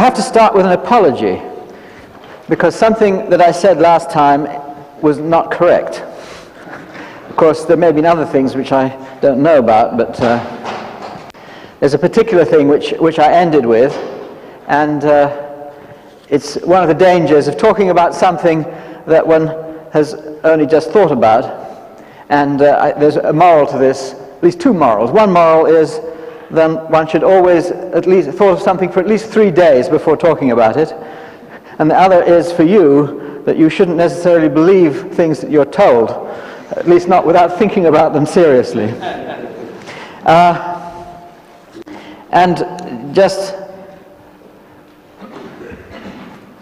have to start with an apology, because something that I said last time was not correct. Of course, there may be other things which I don't know about, but there's a particular thing which I ended with, and it's one of the dangers of talking about something that one has only just thought about. And there's a moral to this, at least two morals. One moral is then one should always at least thought of something for at least 3 days before talking about it. And the other is for you that you shouldn't necessarily believe things that you're told, at least not without thinking about them seriously. And just,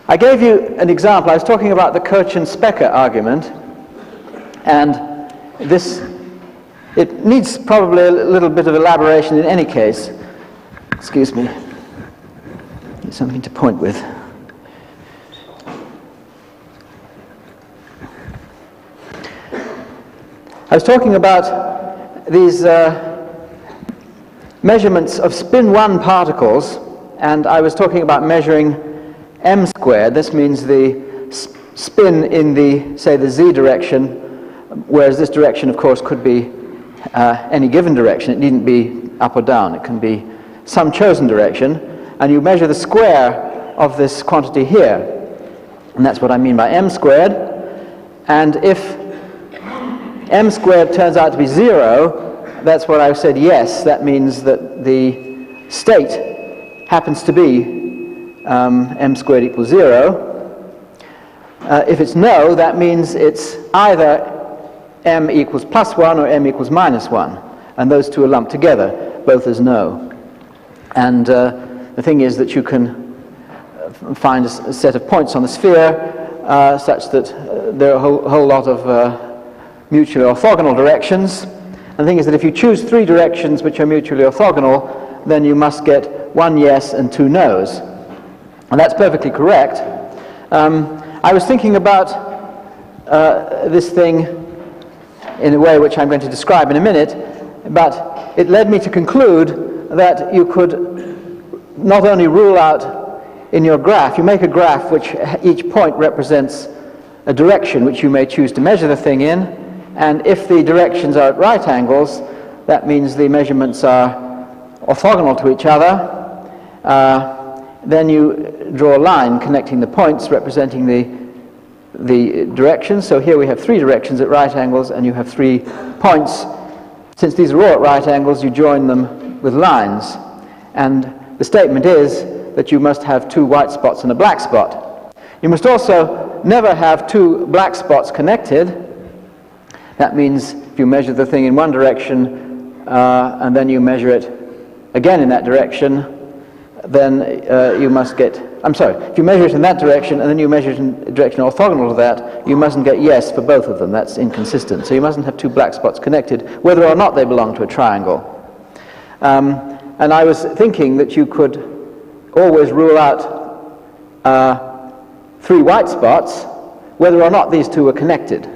I gave you an example. I was talking about the Kirchner-Specker argument, and this, it needs probably a little bit of elaboration in any case. Excuse me. Need something to point with. I was talking about these measurements of spin 1 particles, and I was talking about measuring m squared. This means the spin in the, say, the z direction, whereas this direction, of course, could be any given direction. It needn't be up or down. It can be some chosen direction, and you measure the square of this quantity here, and that's what I mean by m squared. And if m squared turns out to be 0, that's what I said yes. That means that the state happens to be m squared equals 0. If it's no, that means it's either m equals plus 1 or m equals minus 1. And those two are lumped together, both as no. And the thing is that you can find a set of points on the sphere such that there are a whole lot of mutually orthogonal directions. And the thing is that if you choose 3 directions which are mutually orthogonal, then you must get 1 yes and 2 no's. And that's perfectly correct. I was thinking about this thing in a way which I'm going to describe in a minute, but it led me to conclude that you could not only rule out in your graph, you make a graph which each point represents a direction which you may choose to measure the thing in, and if the directions are at right angles, that means the measurements are orthogonal to each other. Then you draw a line connecting the points representing the directions. So here we have 3 directions at right angles, and you have 3 points. Since these are all at right angles, you join them with lines. And the statement is that you must have 2 white spots and a black spot. You must also never have 2 black spots connected. That means if you measure the thing in one direction and then you measure it again in that direction, then you must get, if you measure it in that direction and then you measure it in a direction orthogonal to that, you mustn't get yes for both of them. That's inconsistent. So you mustn't have 2 black spots connected, whether or not they belong to a triangle. And I was thinking that you could always rule out 3 white spots, whether or not these 2 are connected.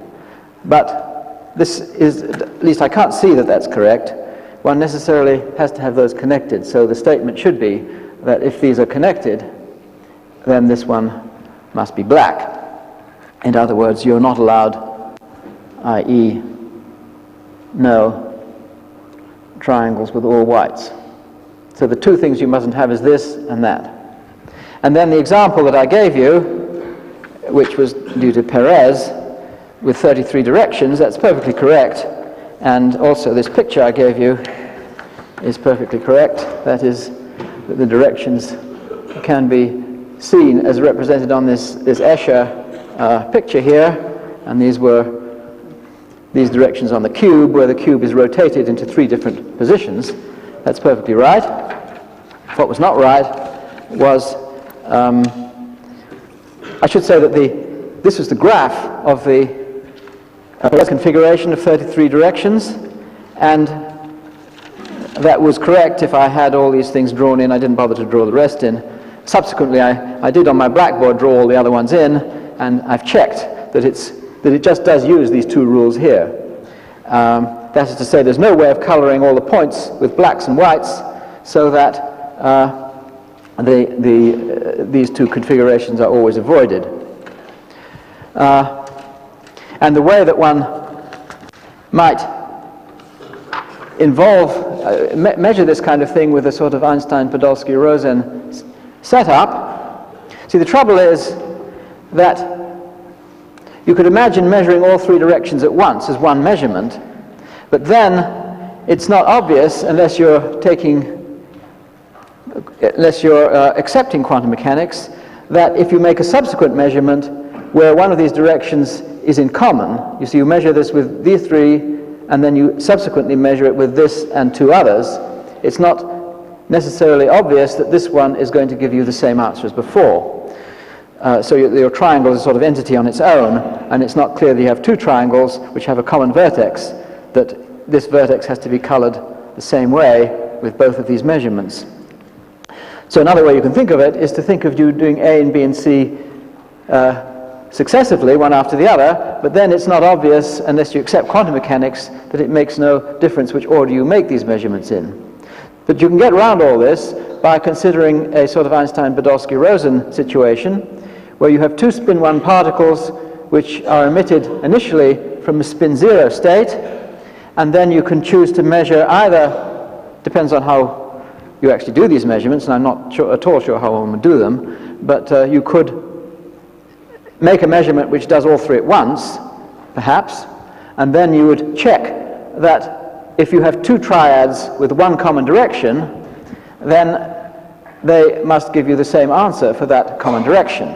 But this is, at least I can't see that that's correct. One necessarily has to have those connected. So the statement should be that if these are connected, then this one must be black. In other words, you're not allowed, i.e., no triangles with all whites. So the 2 things you mustn't have is this and that. And then the example that I gave you, which was due to Perez, with 33 directions, that's perfectly correct. And also this picture I gave you is perfectly correct. That is, that the directions can be seen as represented on this Escher picture here. And these directions on the cube, where the cube is rotated into 3 different positions. That's perfectly right. What was not right was, I should say that this was the graph of the configuration of 33 directions, and that was correct if I had all these things drawn in. I didn't bother to draw the rest in. Subsequently, I did on my blackboard draw all the other ones in, and I've checked that it just does use these 2 rules here. That is to say, there's no way of coloring all the points with blacks and whites, so that these two configurations are always avoided. And the way that one might measure this kind of thing with a sort of Einstein-Podolsky-Rosen setup. See, the trouble is that you could imagine measuring all three directions at once as one measurement, but then it's not obvious unless you're accepting quantum mechanics, that if you make a subsequent measurement where one of these directions is in common, you see, you measure this with these three, and then you subsequently measure it with this and two others, it's not necessarily obvious that this one is going to give you the same answer as before. So your triangle is a sort of entity on its own, and it's not clear that you have two triangles which have a common vertex, that this vertex has to be colored the same way with both of these measurements. So another way you can think of it is to think of you doing A and B and C successively, one after the other, but then it's not obvious, unless you accept quantum mechanics, that it makes no difference which order you make these measurements in. But you can get around all this by considering a sort of Einstein-Podolsky-Rosen situation, where you have two spin 1 particles which are emitted initially from a spin 0 state, and then you can choose to measure either, depends on how you actually do these measurements, and I'm not at all sure how one would do them, but you could make a measurement which does all three at once, perhaps, and then you would check that if you have two triads with one common direction, then they must give you the same answer for that common direction.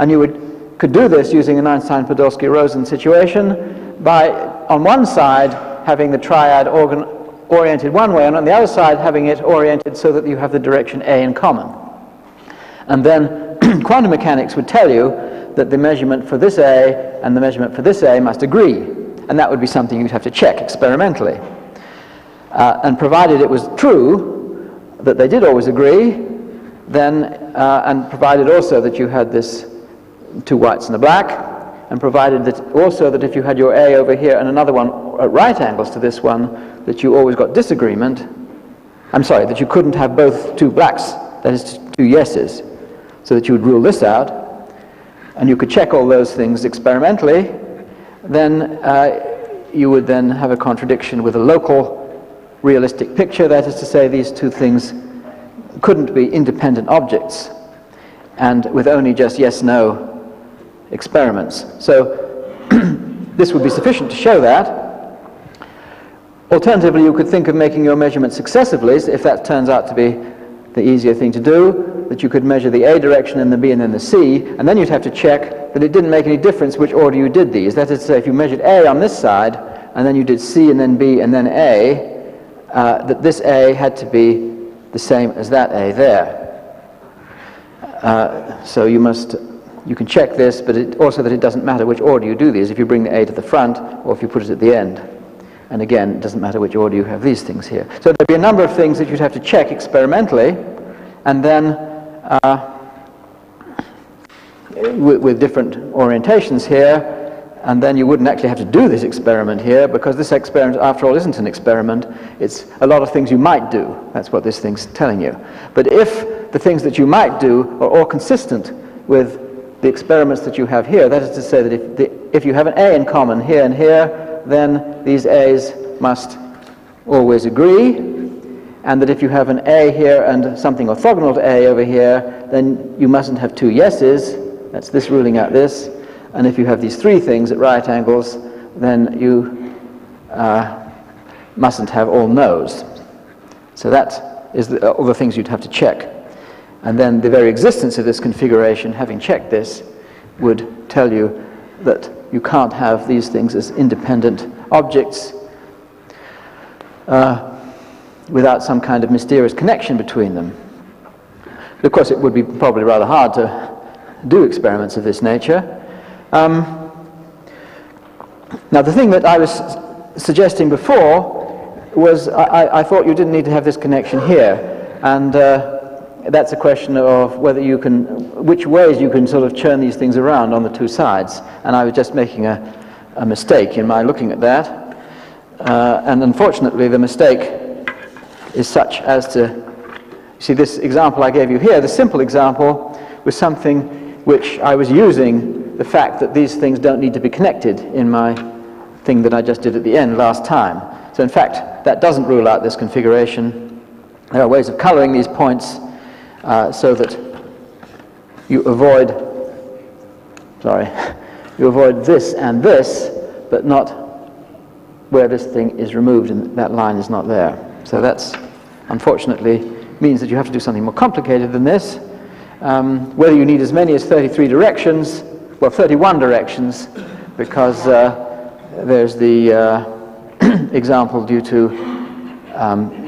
And you could do this using an Einstein-Podolsky-Rosen situation by, on one side, having the triad oriented one way, and on the other side having it oriented so that you have the direction A in common. And then quantum mechanics would tell you that the measurement for this A and the measurement for this A must agree, and that would be something you'd have to check experimentally. And provided it was true that they did always agree, then and provided also that you had this two whites and a black, and provided that also that if you had your A over here and another one at right angles to this one, that you always got disagreement. I'm sorry, that you couldn't have both two blacks, that is two yeses, so that you would rule this out, and you could check all those things experimentally. Then you would then have a contradiction with a local realistic picture, that is to say these two things couldn't be independent objects, and with only just yes-no experiments. So this would be sufficient to show that. Alternatively, you could think of making your measurements successively, if that turns out to be the easier thing to do, that you could measure the A direction and the B and then the C, and then you'd have to check that it didn't make any difference which order you did these. That is to say, if you measured A on this side, and then you did C and then B and then A, that this A had to be the same as that A there. So you can check this, but also that it doesn't matter which order you do these, if you bring the A to the front or if you put it at the end. And again, it doesn't matter which order you have these things here. So there'd be a number of things that you'd have to check experimentally, and then with different orientations here, and then you wouldn't actually have to do this experiment here, because this experiment, after all, isn't an experiment. It's a lot of things you might do. That's what this thing's telling you. But if the things that you might do are all consistent with the experiments that you have here, that is to say that if you have an A in common here and here, then these A's must always agree, and that if you have an A here and something orthogonal to A over here, then you mustn't have two yeses. That's this ruling out this. And if you have these three things at right angles, then you mustn't have all no's. So that is all the things you'd have to check. And then the very existence of this configuration, having checked this, would tell you that you can't have these things as independent objects without some kind of mysterious connection between them. But of course, it would be probably rather hard to do experiments of this nature. Now, the thing that I was suggesting before was I thought you didn't need to have this connection here, and that's a question of whether you can, which ways you can sort of churn these things around on the two sides, and I was just making a mistake in my looking at that, and unfortunately the mistake is such as to see, this example I gave you here, the simple example, was something which I was using the fact that these things don't need to be connected in my thing that I just did at the end last time. So in fact, that doesn't rule out this configuration. There are ways of coloring these points so that you avoid this and this, but not where this thing is removed and that line is not there. So that's, unfortunately, means that you have to do something more complicated than this. Whether you need as many as 33 directions, well, 31 directions, because there's the example due to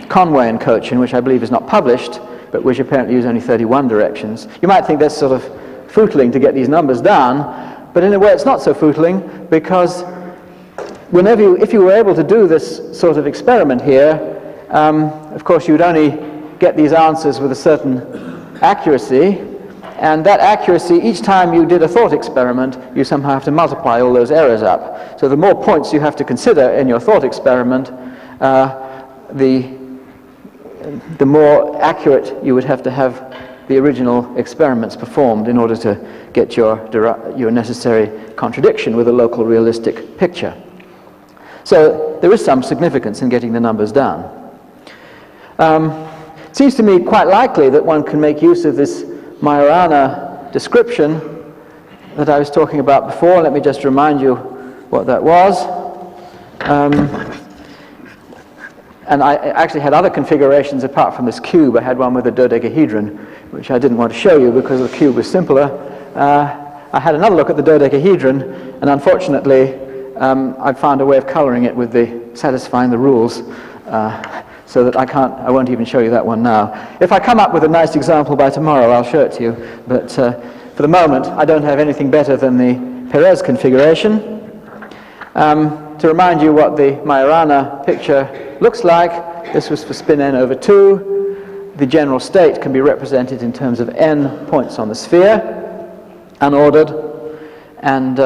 Conway and Cochin, which I believe is not published, but which apparently use only 31 directions. You might think that's sort of footling to get these numbers down, but in a way it's not so footling, because if you were able to do this sort of experiment here, of course you'd only get these answers with a certain accuracy, and that accuracy, each time you did a thought experiment, you somehow have to multiply all those errors up. So the more points you have to consider in your thought experiment, the more accurate you would have to have the original experiments performed in order to get your necessary contradiction with a local realistic picture. So there is some significance in getting the numbers down. It seems to me quite likely that one can make use of this Majorana description that I was talking about before. Let me just remind you what that was. And I actually had other configurations apart from this cube. I had one with a dodecahedron, which I didn't want to show you because the cube was simpler. I had another look at the dodecahedron, and unfortunately I found a way of coloring it with satisfying the rules, so that I won't even show you that one now. If I come up with a nice example by tomorrow, I'll show it to you, but for the moment I don't have anything better than the Perez configuration. To remind you what the Majorana picture looks like, this was for spin n over 2. The general state can be represented in terms of n points on the sphere, unordered, and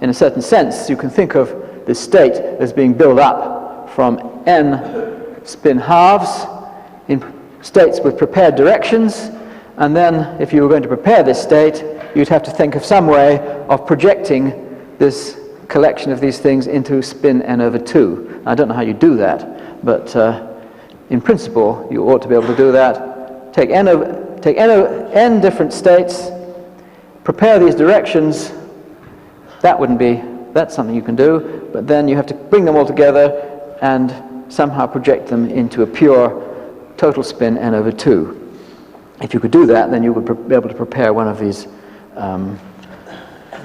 in a certain sense you can think of this state as being built up from n spin halves in states with prepared directions, and then if you were going to prepare this state, you'd have to think of some way of projecting this collection of these things into spin n over 2. I don't know how you do that, but in principle you ought to be able to do that. Take n different states, prepare these directions. That's something you can do, but then you have to bring them all together and somehow project them into a pure total spin n over 2. If you could do that, then you would be able to prepare one of these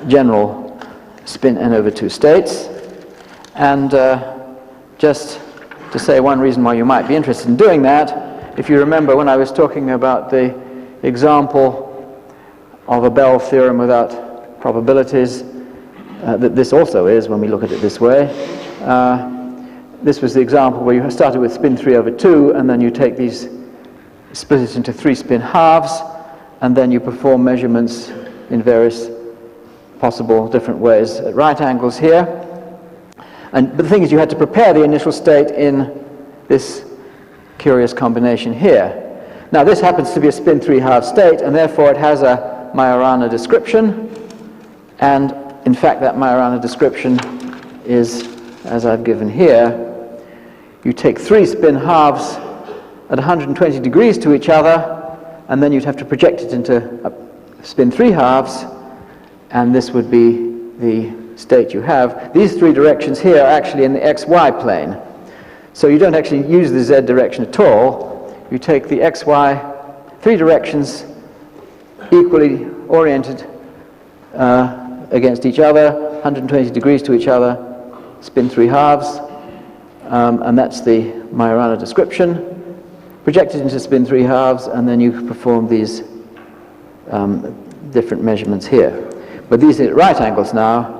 general spin n over 2 states. And just to say one reason why you might be interested in doing that, if you remember when I was talking about the example of a Bel theorem without probabilities, that this also is when we look at it this way. This was the example where you started with spin 3 over 2, and then you take these, split it into 3 spin halves, and then you perform measurements in various possible different ways at right angles here. But the thing is, you had to prepare the initial state in this curious combination here. Now this happens to be a spin 3 half state, and therefore it has a Majorana description, and in fact that Majorana description is as I've given here. You take 3 spin halves at 120 degrees to each other, and then you'd have to project it into spin 3 halves, and this would be the state you have. These 3 directions here are actually in the xy plane, so you don't actually use the z direction at all. You take the xy 3 directions equally oriented against each other, 120 degrees to each other, spin 3 halves, and that's the Majorana description. Project it into spin 3 halves, and then you perform these different measurements here. But these are at right angles now,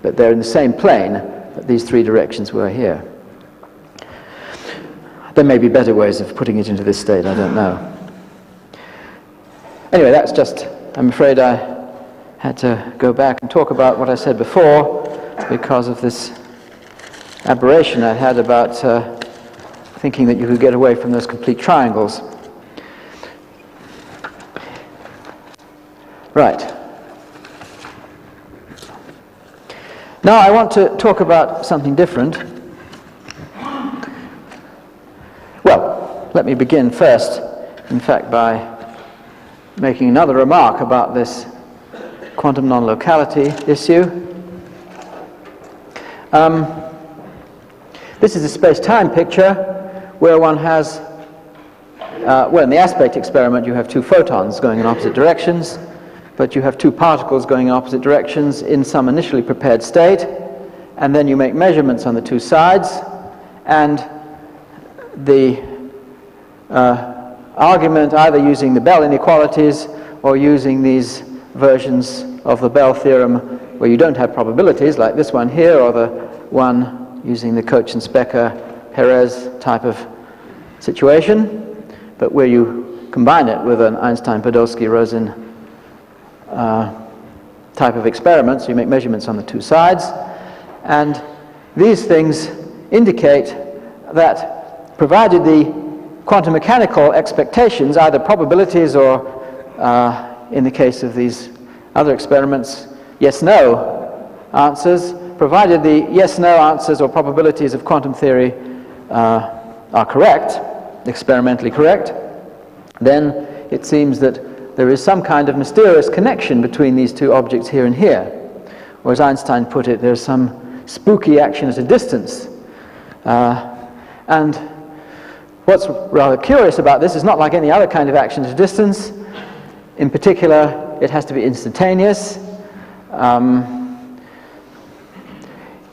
but they're in the same plane that these 3 directions were here. There may be better ways of putting it into this state, I don't know. Anyway, that's just, I'm afraid I had to go back and talk about what I said before because of this aberration I had about thinking that you could get away from those complete triangles. Right. Now I want to talk about something different. Well, let me begin first, in fact, by making another remark about this quantum non-locality issue. This is a space-time picture where one has, well, in the aspect experiment you have two photons going in opposite directions, but you have two particles going in opposite directions in some initially prepared state, and then you make measurements on the two sides, and the argument, either using the Bel inequalities or using these versions of the Bel theorem where you don't have probabilities, like this one here, or the one using the Cauchy-Specker-Perez type of situation, but where you combine it with an Einstein-Podolsky-Rosen type of experiment, so you make measurements on the two sides, and these things indicate that provided the quantum mechanical expectations, either probabilities or, in the case of these other experiments, yes-no answers, provided the yes-no answers or probabilities of quantum theory are correct, experimentally correct, then it seems that there is some kind of mysterious connection between these two objects here and here. Or as Einstein put it, there's some spooky action at a distance. And what's rather curious about this is not like any other kind of action at a distance. In particular, it has to be instantaneous.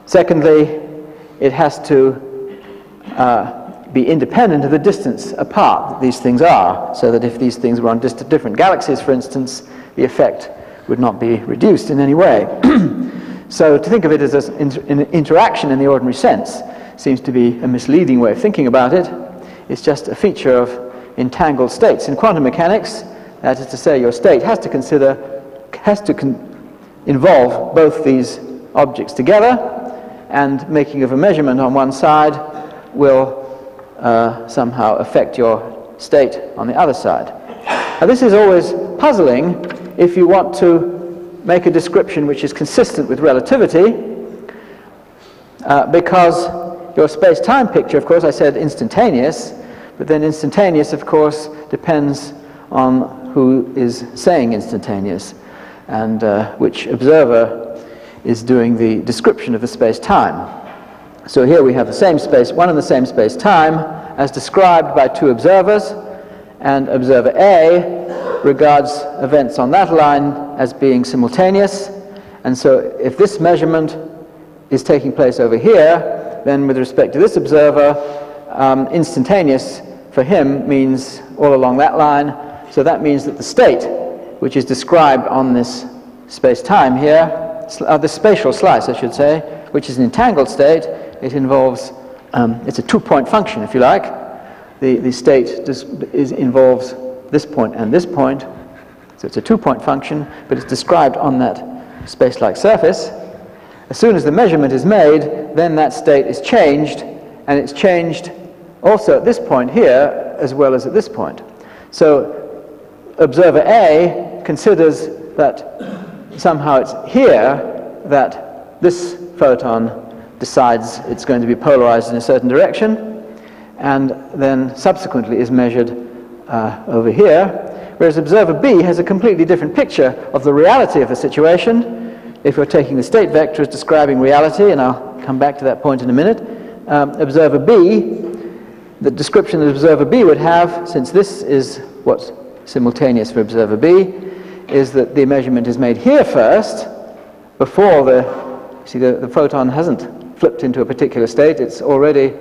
Secondly, it has to be independent of the distance apart that these things are, so that if these things were on different galaxies, for instance, the effect would not be reduced in any way. So to think of it as an interaction in the ordinary sense seems to be a misleading way of thinking about it. It's just a feature of entangled states. In quantum mechanics, that is to say, your state has to involve both these objects together, and making of a measurement on one side will somehow affect your state on the other side. Now, this is always puzzling if you want to make a description which is consistent with relativity, because your space-time picture, of course, I said instantaneous, but then instantaneous, of course, depends on who is saying instantaneous and which observer is doing the description of the space-time. So here we have the same space, one and the same space-time as described by two observers, and observer A regards events on that line as being simultaneous, and so if this measurement is taking place over here, then with respect to this observer, instantaneous for him means all along that line, so that means that the state, which is described on this space-time here, the spatial slice, I should say, which is an entangled state, it involves, it's a two-point function, if you like. The state involves this point and this point, so it's a two-point function, but it's described on that space-like surface. As soon as the measurement is made, then that state is changed, and it's changed also at this point here, as well as at this point. So observer A considers that somehow it's here that this photon decides it's going to be polarized in a certain direction, and then subsequently is measured over here, whereas observer B has a completely different picture of the reality of the situation. If you're taking the state vector as describing reality, and I'll come back to that point in a minute, observer B, the description that observer B would have, since this is what's simultaneous for observer B, is that the measurement is made here first, before the photon hasn't flipped into a particular state, it's already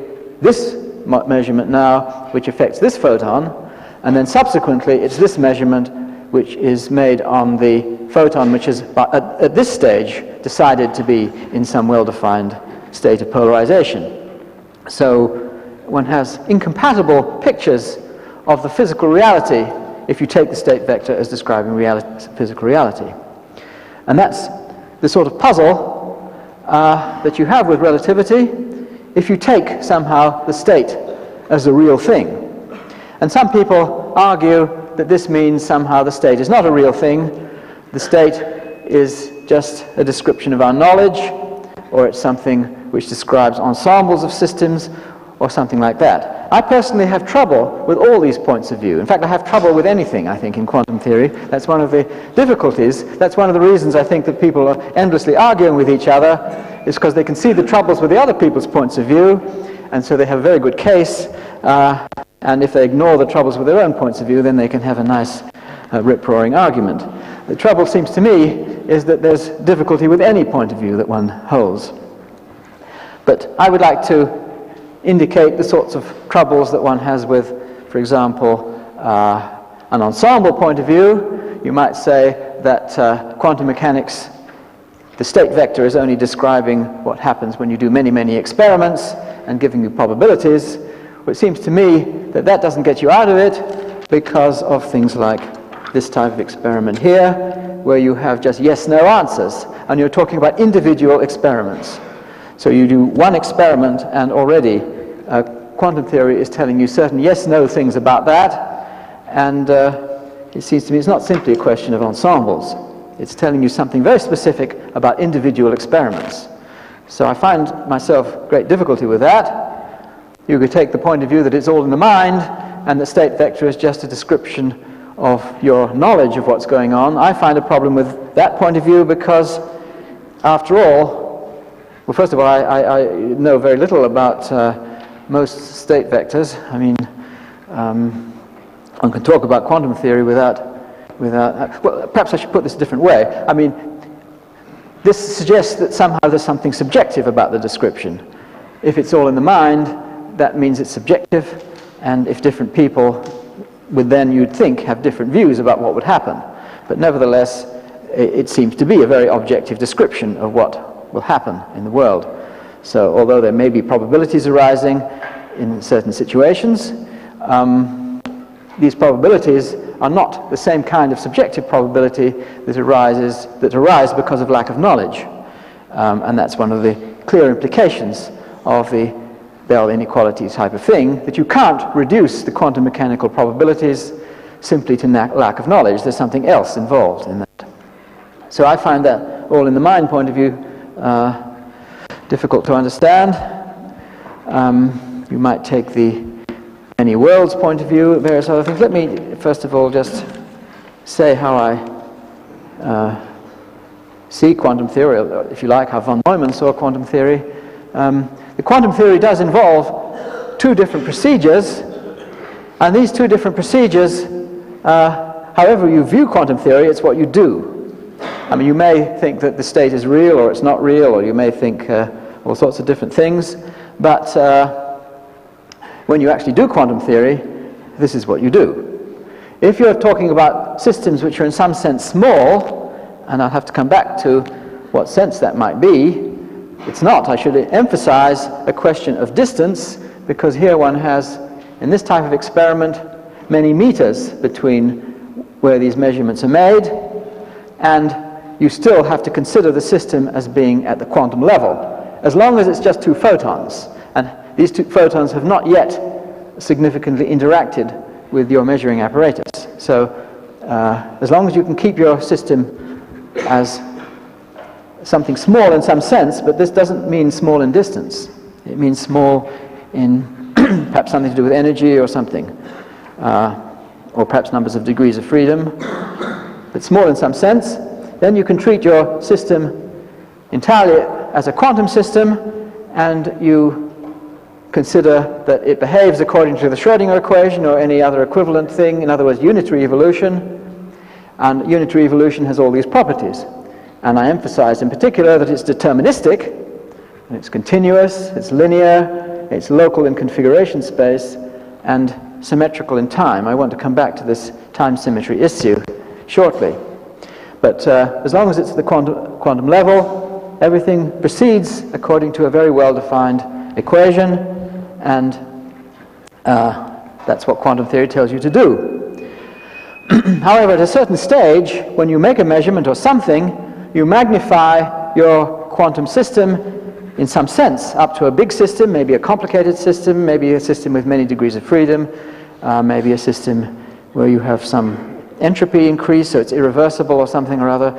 this measurement now which affects this photon, and then subsequently it's this measurement which is made on the photon which is at this stage decided to be in some well-defined state of polarization. So one has incompatible pictures of the physical reality if you take the state vector as describing physical reality. And that's the sort of puzzle that you have with relativity. If you take somehow the state as a real thing. And some people argue that this means somehow the state is not a real thing. The state is just a description of our knowledge, or it's something which describes ensembles of systems, or something like that. I personally have trouble with all these points of view. In fact, I have trouble with anything, I think, in quantum theory. That's one of the difficulties. That's one of the reasons I think that people are endlessly arguing with each other, is because they can see the troubles with the other people's points of view, and so they have a very good case, and if they ignore the troubles with their own points of view, then they can have a nice rip-roaring argument. The trouble, seems to me, is that there's difficulty with any point of view that one holds. But I would like to indicate the sorts of troubles that one has with, for example, an ensemble point of view. You might say that quantum mechanics, the state vector is only describing what happens when you do many, many experiments and giving you probabilities. But it seems to me that that doesn't get you out of it because of things like this type of experiment here, where you have just yes-no answers, and you're talking about individual experiments. So you do one experiment, and already quantum theory is telling you certain yes-no things about that, and it seems to me it's not simply a question of ensembles. It's telling you something very specific about individual experiments. So I find myself great difficulty with that. You could take the point of view that it's all in the mind, and the state vector is just a description of your knowledge of what's going on. I find a problem with that point of view because, after all, well, first of all, I know very little about most state vectors. I mean, one can talk about quantum theory without, well, perhaps I should put this a different way. I mean, this suggests that somehow there's something subjective about the description. If it's all in the mind, that means it's subjective, and if different people would then, you'd think, have different views about what would happen. But nevertheless, it seems to be a very objective description of what will happen in the world. So although there may be probabilities arising in certain situations, these probabilities are not the same kind of subjective probability that arise because of lack of knowledge. And that's one of the clear implications of the Bell inequality type of thing, that you can't reduce the quantum mechanical probabilities simply to lack of knowledge. There's something else involved in that. So I find that all in the mind point of view difficult to understand. You might take the many worlds point of view, various other things. Let me first of all just say how I see quantum theory, or if you like, how von Neumann saw quantum theory. The quantum theory does involve two different procedures, and these two different procedures, however you view quantum theory, it's what you do. I mean, you may think that the state is real or it's not real, or you may think all sorts of different things, but when you actually do quantum theory, this is what you do. If you're talking about systems which are in some sense small, and I'll have to come back to what sense that might be, it's not, I should emphasize, a question of distance, because here one has, in this type of experiment, many meters between where these measurements are made, and you still have to consider the system as being at the quantum level, as long as it's just two photons. And these two photons have not yet significantly interacted with your measuring apparatus. So as long as you can keep your system as something small in some sense, but this doesn't mean small in distance. It means small in perhaps something to do with energy or something, or perhaps numbers of degrees of freedom, but small in some sense. Then you can treat your system entirely as a quantum system, and you consider that it behaves according to the Schrödinger equation or any other equivalent thing, in other words, unitary evolution. And unitary evolution has all these properties. And I emphasize in particular that it's deterministic, and it's continuous, it's linear, it's local in configuration space, and symmetrical in time. I want to come back to this time symmetry issue shortly. But as long as it's at the quantum level, everything proceeds according to a very well-defined equation, and that's what quantum theory tells you to do. However, at a certain stage, when you make a measurement or something, you magnify your quantum system in some sense, up to a big system, maybe a complicated system, maybe a system with many degrees of freedom, maybe a system where you have some entropy increase, so it's irreversible or something or other.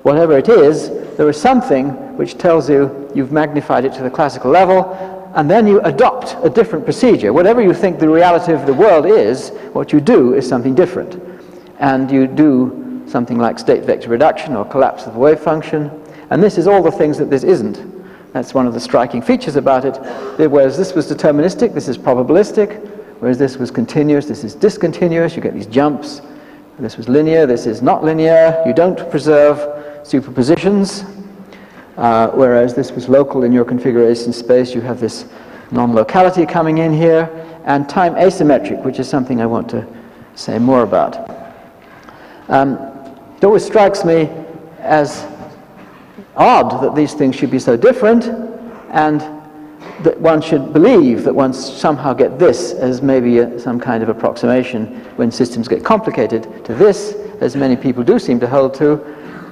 Whatever it is, there is something which tells you you've magnified it to the classical level, and then you adopt a different procedure. Whatever you think the reality of the world is, what you do is something different. And you do something like state vector reduction or collapse of the wave function. And this is all the things that this isn't. That's one of the striking features about it. Whereas this was deterministic, this is probabilistic. Whereas this was continuous, this is discontinuous. You get these jumps. This was linear, this is not linear. You don't preserve superpositions. Whereas this was local in your configuration space. You have this non-locality coming in here. And time asymmetric, which is something I want to say more about. It always strikes me as odd that these things should be so different, and that one should believe that one somehow get this as maybe some kind of approximation when systems get complicated to this, as many people do seem to hold to.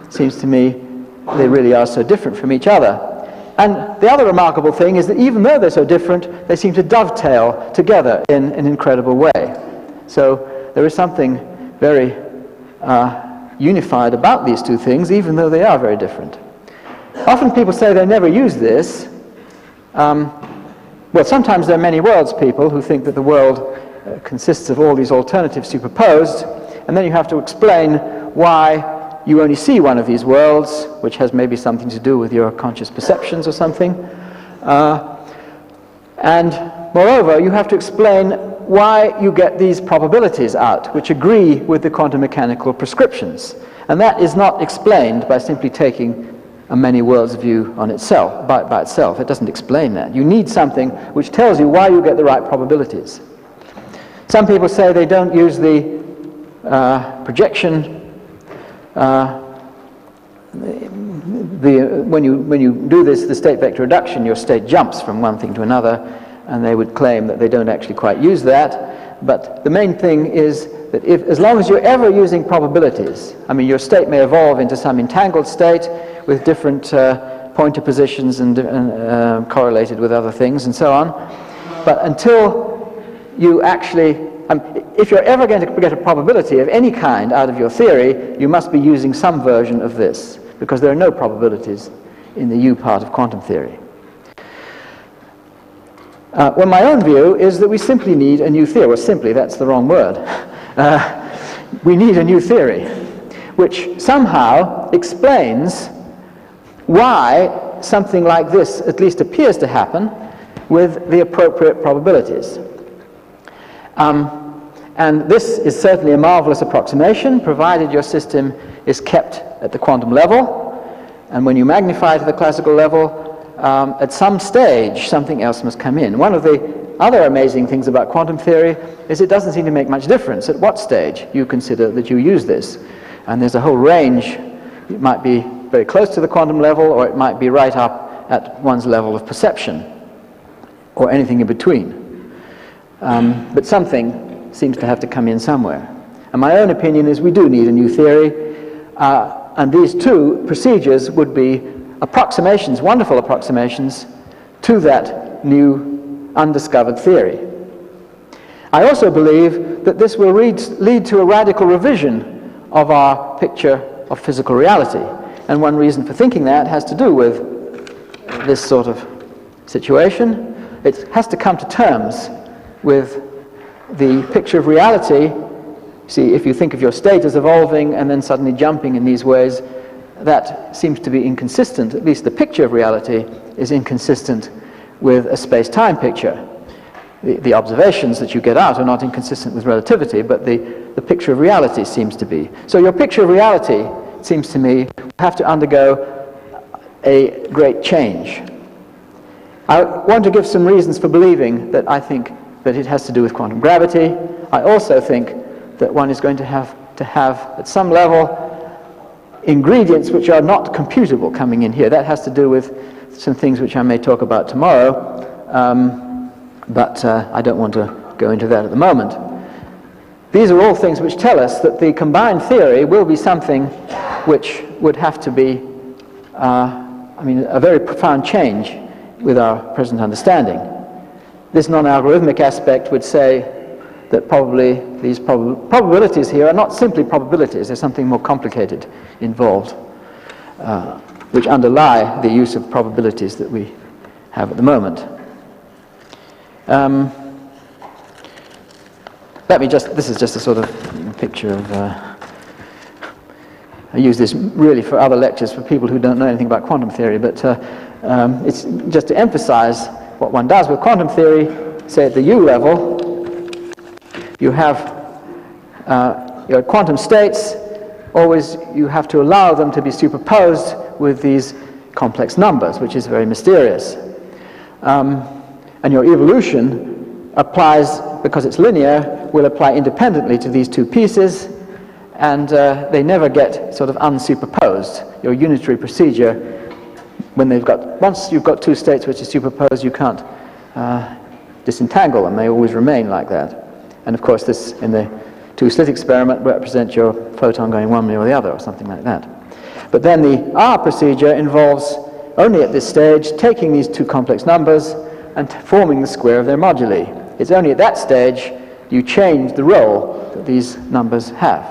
It seems to me they really are so different from each other. And the other remarkable thing is that even though they're so different, they seem to dovetail together in an incredible way. So there is something very unified about these two things, even though they are very different. Often people say they never use this. Well, sometimes there are many worlds people who think that the world consists of all these alternatives superposed, and then you have to explain why you only see one of these worlds, which has maybe something to do with your conscious perceptions or something. And moreover, you have to explain why you get these probabilities out, which agree with the quantum mechanical prescriptions. And that is not explained by simply taking a many worlds view on itself, by itself. It doesn't explain that. You need something which tells you why you get the right probabilities. Some people say they don't use the projection. When you do this, the state vector reduction, your state jumps from one thing to another, and they would claim that they don't actually quite use that. But the main thing is that as long as you're ever using probabilities, I mean, your state may evolve into some entangled state with different pointer positions and correlated with other things and so on. But until you actually, if you're ever going to get a probability of any kind out of your theory, you must be using some version of this, because there are no probabilities in the U part of quantum theory. Well, my own view is that we simply need a new theory. Well, simply, that's the wrong word. We need a new theory, which somehow explains why something like this at least appears to happen with the appropriate probabilities. And this is certainly a marvelous approximation, provided your system is kept at the quantum level. And when you magnify to the classical level, at some stage, something else must come in. One of the other amazing things about quantum theory is it doesn't seem to make much difference at what stage you consider that you use this. And there's a whole range. It might be very close to the quantum level, or it might be right up at one's level of perception, or anything in between. But something seems to have to come in somewhere. And my own opinion is we do need a new theory, and these two procedures would be approximations, wonderful approximations, to that new undiscovered theory. I also believe that this will lead to a radical revision of our picture of physical reality. And one reason for thinking that has to do with this sort of situation. It has to come to terms with the picture of reality. See, if you think of your state as evolving and then suddenly jumping in these ways, that seems to be inconsistent. At least the picture of reality is inconsistent with a space-time picture. The observations that you get out are not inconsistent with relativity, but the picture of reality seems to be. So your picture of reality, it seems to me, will have to undergo a great change. I want to give some reasons for believing that I think that it has to do with quantum gravity. I also think that one is going to have, at some level, ingredients which are not computable coming in here. That has to do with some things which I may talk about tomorrow, but I don't want to go into that at the moment. These are all things which tell us that the combined theory will be something which would have to be, a very profound change with our present understanding. This non-algorithmic aspect would say that probably these probabilities here are not simply probabilities, there's something more complicated involved, which underlie the use of probabilities that we have at the moment. This is just a sort of picture of, I use this really for other lectures for people who don't know anything about quantum theory, but it's just to emphasize what one does with quantum theory. Say at the U level, you have your quantum states. Always you have to allow them to be superposed with these complex numbers, which is very mysterious. And your evolution applies, because it's linear, will apply independently to these two pieces, and they never get sort of unsuperposed. Your unitary procedure, once you've got two states which are superposed, you can't disentangle them. They always remain like that. And of course, this in the two-slit experiment represents your photon going one way or the other, or something like that. But then the R procedure involves, only at this stage, taking these two complex numbers and forming the square of their moduli. It's only at that stage you change the role that these numbers have.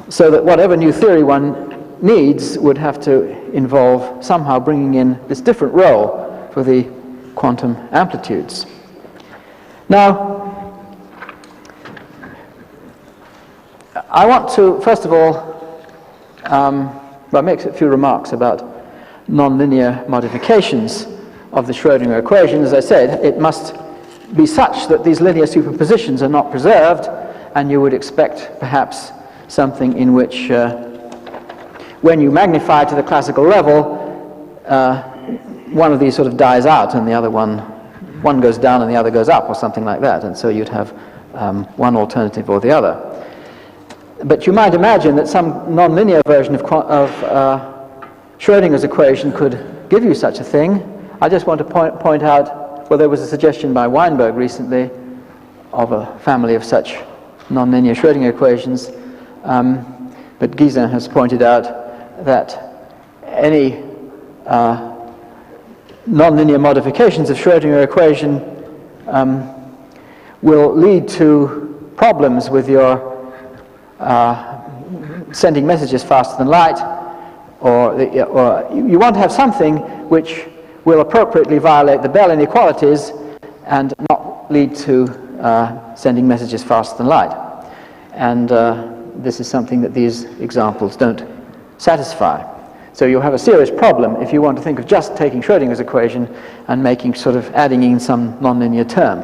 So that whatever new theory one needs would have to involve somehow bringing in this different role for the quantum amplitudes. Now, I want to, first of all, make a few remarks about nonlinear modifications of the Schrödinger equation. As I said, it must be such that these linear superpositions are not preserved, and you would expect perhaps something in which, when you magnify to the classical level, one of these sort of dies out and the other one goes down and the other goes up, or something like that, and so you'd have one alternative or the other. But you might imagine that some nonlinear version of Schrödinger's equation could give you such a thing. I just want to point out, well, there was a suggestion by Weinberg recently of a family of such nonlinear Schrödinger equations, but Gisin has pointed out that any nonlinear modifications of Schrödinger equation will lead to problems with your sending messages faster than light, or you want to have something which will appropriately violate the Bell inequalities and not lead to sending messages faster than light. And this is something that these examples don't satisfy. So you'll have a serious problem if you want to think of just taking Schrödinger's equation and adding in some nonlinear term.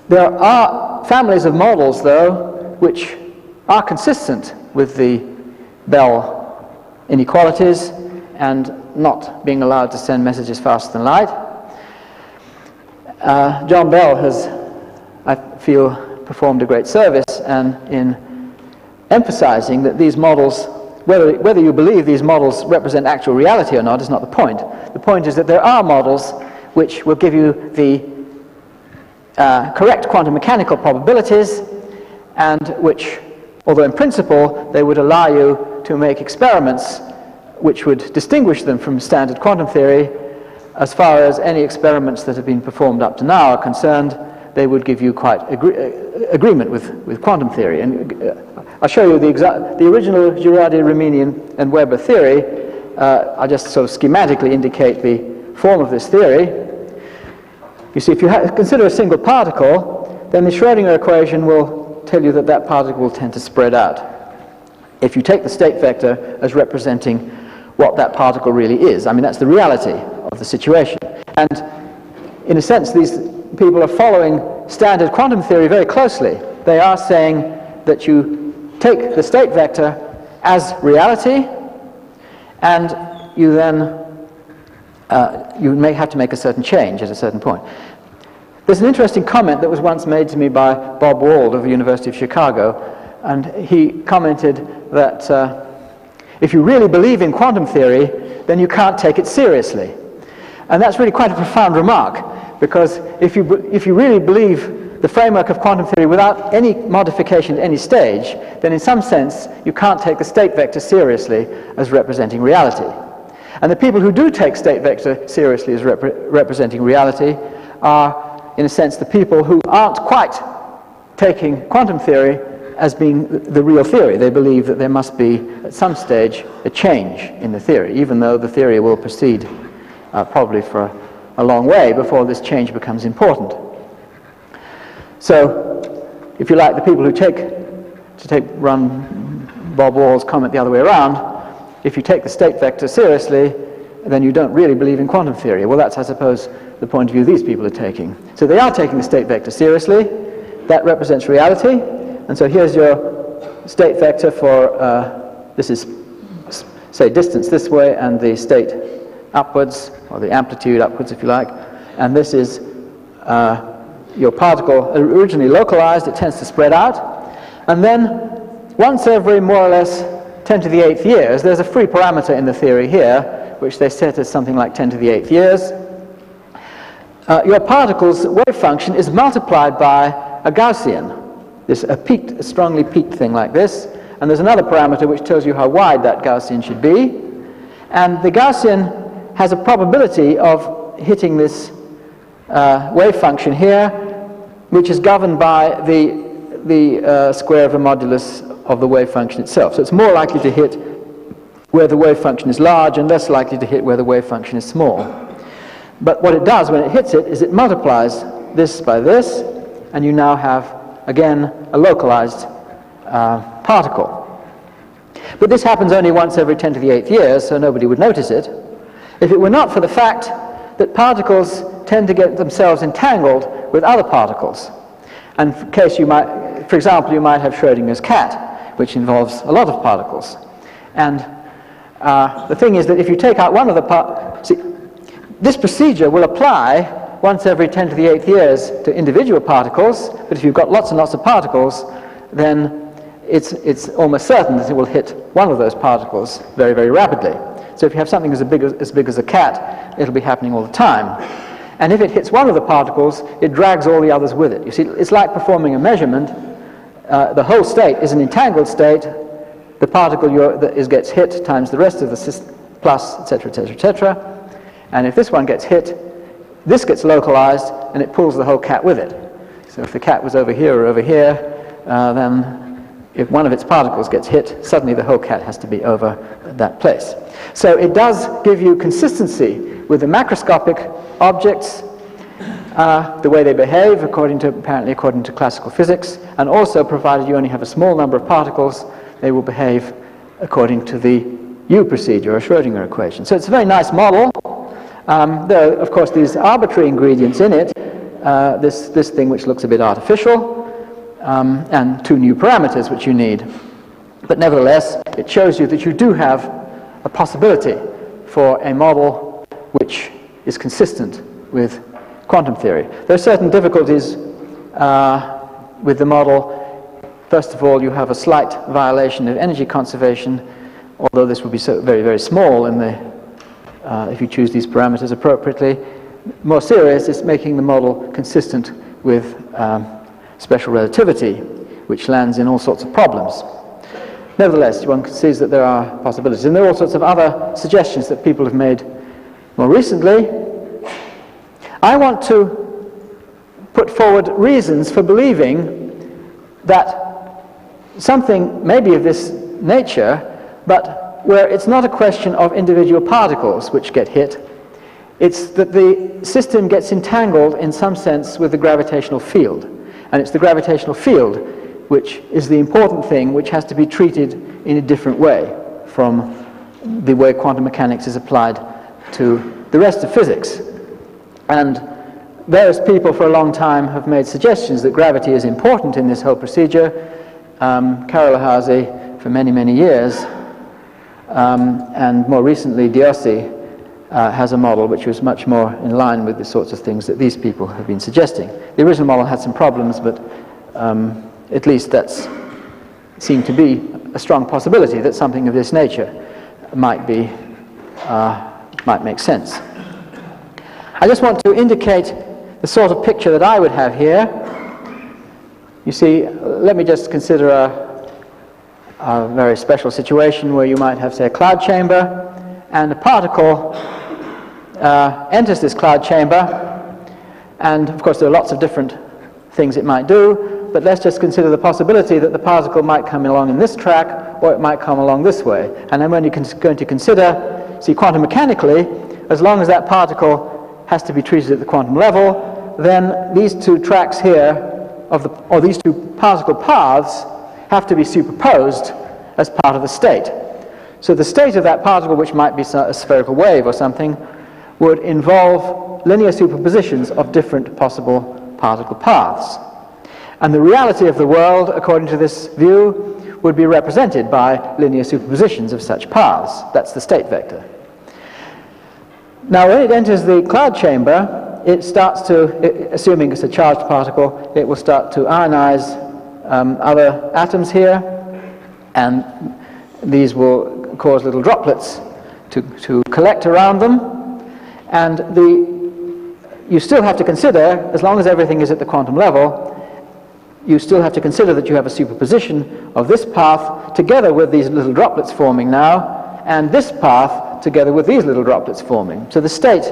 There are families of models, though, which are consistent with the Bell inequalities and not being allowed to send messages faster than light. John Bel has, I feel, performed a great service and in emphasizing that these models, whether you believe these models represent actual reality or not is not the point. The point is that there are models which will give you the correct quantum mechanical probabilities, and which, although in principle they would allow you to make experiments which would distinguish them from standard quantum theory, as far as any experiments that have been performed up to now are concerned, they would give you quite agreement with quantum theory. And I'll show you the original Girardi-Riemannian and Weber theory. I'll just sort of schematically indicate the form of this theory. You see, if you consider a single particle, then the Schrödinger equation will tell you that that particle will tend to spread out. If you take the state vector as representing what that particle really is, I mean, that's the reality of the situation. And in a sense, these people are following standard quantum theory very closely. They are saying that you take the state vector as reality, and you then you may have to make a certain change at a certain point. There's an interesting comment that was once made to me by Bob Wald of the University of Chicago, and he commented that if you really believe in quantum theory, then you can't take it seriously. And that's really quite a profound remark, because if you really believe the framework of quantum theory without any modification at any stage, then in some sense you can't take the state vector seriously as representing reality. And the people who do take state vector seriously as representing reality are, in a sense, the people who aren't quite taking quantum theory as being the real theory. They believe that there must be, at some stage, a change in the theory, even though the theory will proceed probably for a long way before this change becomes important. So, if you like, the people who run Bob Wall's comment the other way around, if you take the state vector seriously, then you don't really believe in quantum theory. Well, that's, I suppose, the point of view these people are taking. So they are taking the state vector seriously. That represents reality. And so here's your state vector for, this is, say, distance this way, and the state upwards, or the amplitude upwards, if you like. And this is your particle originally localized. It tends to spread out. And then, once every more or less 10 to the 8th years, there's a free parameter in the theory here, which they set as something like 10 to the 8th years. Your particle's wave function is multiplied by a Gaussian. This a strongly peaked thing like this. And there's another parameter which tells you how wide that Gaussian should be. And the Gaussian has a probability of hitting this wave function here, which is governed by the square of the modulus of the wave function itself. So it's more likely to hit where the wave function is large and less likely to hit where the wave function is small. But what it does when it hits it is it multiplies this by this, and you now have, again, a localized particle. But this happens only once every 10 to the 8th years, so nobody would notice it. If it were not for the fact that particles tend to get themselves entangled with other particles. And for example, you might have Schrödinger's cat, which involves a lot of particles. And the thing is that if you take out one of the particles, this procedure will apply once every 10 to the 8th years to individual particles, but if you've got lots and lots of particles, then it's almost certain that it will hit one of those particles very, very rapidly. So if you have something as big as a cat, it'll be happening all the time. And if it hits one of the particles, it drags all the others with it. You see, it's like performing a measurement. The whole state is an entangled state. The particle that gets hit times the rest of the system, plus, etc., etc., etc. And if this one gets hit, this gets localized, and it pulls the whole cat with it. So if the cat was over here or over here, then if one of its particles gets hit, suddenly the whole cat has to be over that place. So it does give you consistency with the macroscopic objects, the way they behave apparently according to classical physics, and also provided you only have a small number of particles, they will behave according to the U procedure or Schrödinger equation. So it's a very nice model. There are, of course, these arbitrary ingredients in it, this thing which looks a bit artificial, and two new parameters which you need. But nevertheless, it shows you that you do have a possibility for a model which is consistent with quantum theory. There are certain difficulties with the model. First of all, you have a slight violation of energy conservation, although this will be very, very small in the if you choose these parameters appropriately. More serious is making the model consistent with special relativity, which lands in all sorts of problems. Nevertheless, one sees that there are possibilities. And there are all sorts of other suggestions that people have made more recently. I want to put forward reasons for believing that something may be of this nature, but where it's not a question of individual particles which get hit, it's that the system gets entangled in some sense with the gravitational field. And it's the gravitational field which is the important thing, which has to be treated in a different way from the way quantum mechanics is applied to the rest of physics. And various people for a long time have made suggestions that gravity is important in this whole procedure. Carol Haase for many, many years, and more recently Diossi has a model which was much more in line with the sorts of things that these people have been suggesting. The original model had some problems, but at least that's seemed to be a strong possibility that something of this nature might make sense. I just want to indicate the sort of picture that I would have here. You see, let me just consider a very special situation where you might have, say, a cloud chamber, and a particle enters this cloud chamber, and of course there are lots of different things it might do, but let's just consider the possibility that the particle might come along in this track, or it might come along this way. And I'm only going to consider, see, quantum mechanically, as long as that particle has to be treated at the quantum level, then these two tracks here, or these two particle paths, have to be superposed as part of the state. So the state of that particle, which might be a spherical wave or something, would involve linear superpositions of different possible particle paths. And the reality of the world, according to this view, would be represented by linear superpositions of such paths. That's the state vector. Now, when it enters the cloud chamber, it starts to, assuming it's a charged particle, it will start to ionize other atoms here, and these will cause little droplets to collect around them. And you still have to consider, as long as everything is at the quantum level, you still have to consider that you have a superposition of this path together with these little droplets forming now, and this path together with these little droplets forming. So the state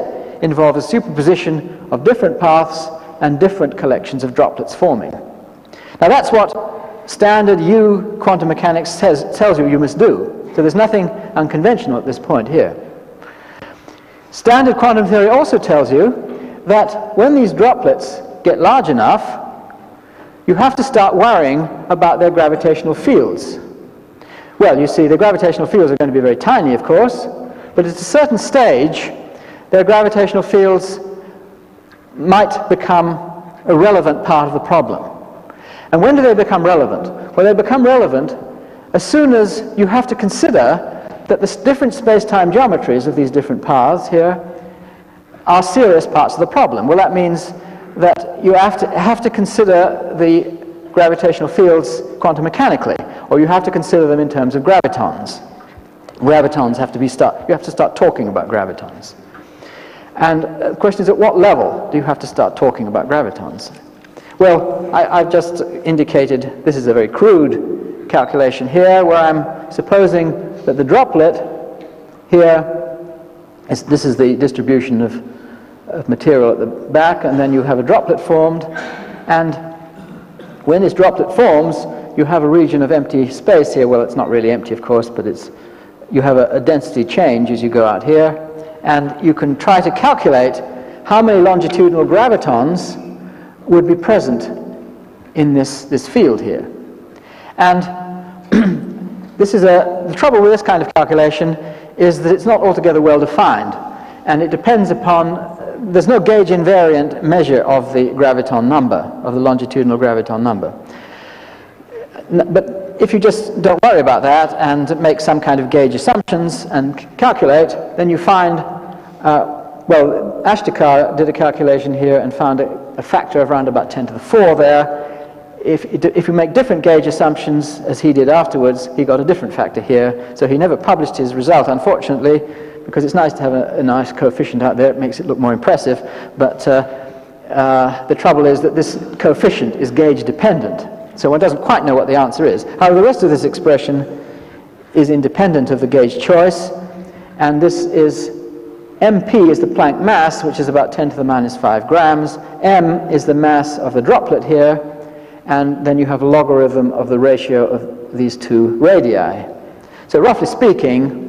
involves a superposition of different paths and different collections of droplets forming. Now that's what standard U quantum mechanics tells you must do. So there's nothing unconventional at this point here. Standard quantum theory also tells you that when these droplets get large enough, you have to start worrying about their gravitational fields. Well, you see, the gravitational fields are going to be very tiny, of course, but at a certain stage, their gravitational fields might become a relevant part of the problem. And when do they become relevant? Well, they become relevant as soon as you have to consider that the different space-time geometries of these different paths here are serious parts of the problem. Well, that means that you have to consider the gravitational fields quantum mechanically, or you have to consider them in terms of gravitons. Gravitons you have to start talking about gravitons. And the question is, at what level do you have to start talking about gravitons? Well, I've just indicated, this is a very crude calculation here, where I'm supposing that the droplet here, this is the distribution of material at the back, and then you have a droplet formed, and when this droplet forms, you have a region of empty space here. Well, it's not really empty, of course, but you have a density change as you go out here, and you can try to calculate how many longitudinal gravitons would be present in this field here. And the trouble with this kind of calculation is that it's not altogether well defined, and it depends upon, there's no gauge invariant measure of the graviton number, of the longitudinal graviton number. But if you just don't worry about that and make some kind of gauge assumptions and calculate, then you find, well, Ashtekar did a calculation here and found a factor of around about 10 to the 4 there. If you make different gauge assumptions, as he did afterwards, he got a different factor here. So he never published his result, unfortunately, because it's nice to have a nice coefficient out there. It makes it look more impressive. But the trouble is that this coefficient is gauge dependent. So one doesn't quite know what the answer is. However, the rest of this expression is independent of the gauge choice. And this is, MP is the Planck mass, which is about 10 to the minus 5 grams. M is the mass of the droplet here. And then you have a logarithm of the ratio of these two radii. So roughly speaking,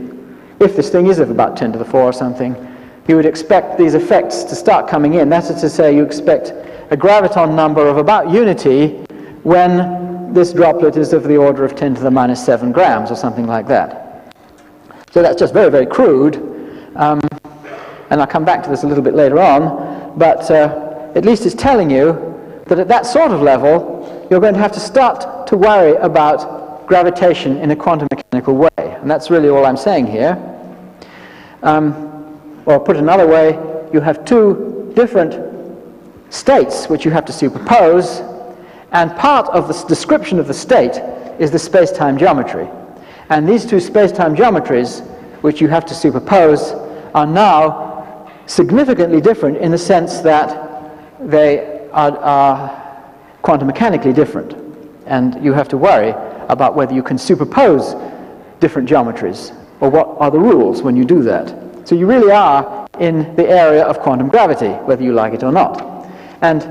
if this thing is of about 10 to the 4 or something, you would expect these effects to start coming in. That is to say, you expect a graviton number of about unity when this droplet is of the order of 10 to the minus 7 grams or something like that. So that's just very, very crude. And I'll come back to this a little bit later on, but at least it's telling you that at that sort of level, you're going to have to start to worry about gravitation in a quantum mechanical way. And that's really all I'm saying here. Or put another way, you have two different states which you have to superpose, and part of the description of the state is the space-time geometry. And these two space-time geometries, which you have to superpose, are now significantly different in the sense that they are quantum mechanically different, and you have to worry about whether you can superpose different geometries Or what are the rules when you do that? So you really are in the area of quantum gravity, whether you like it or not. And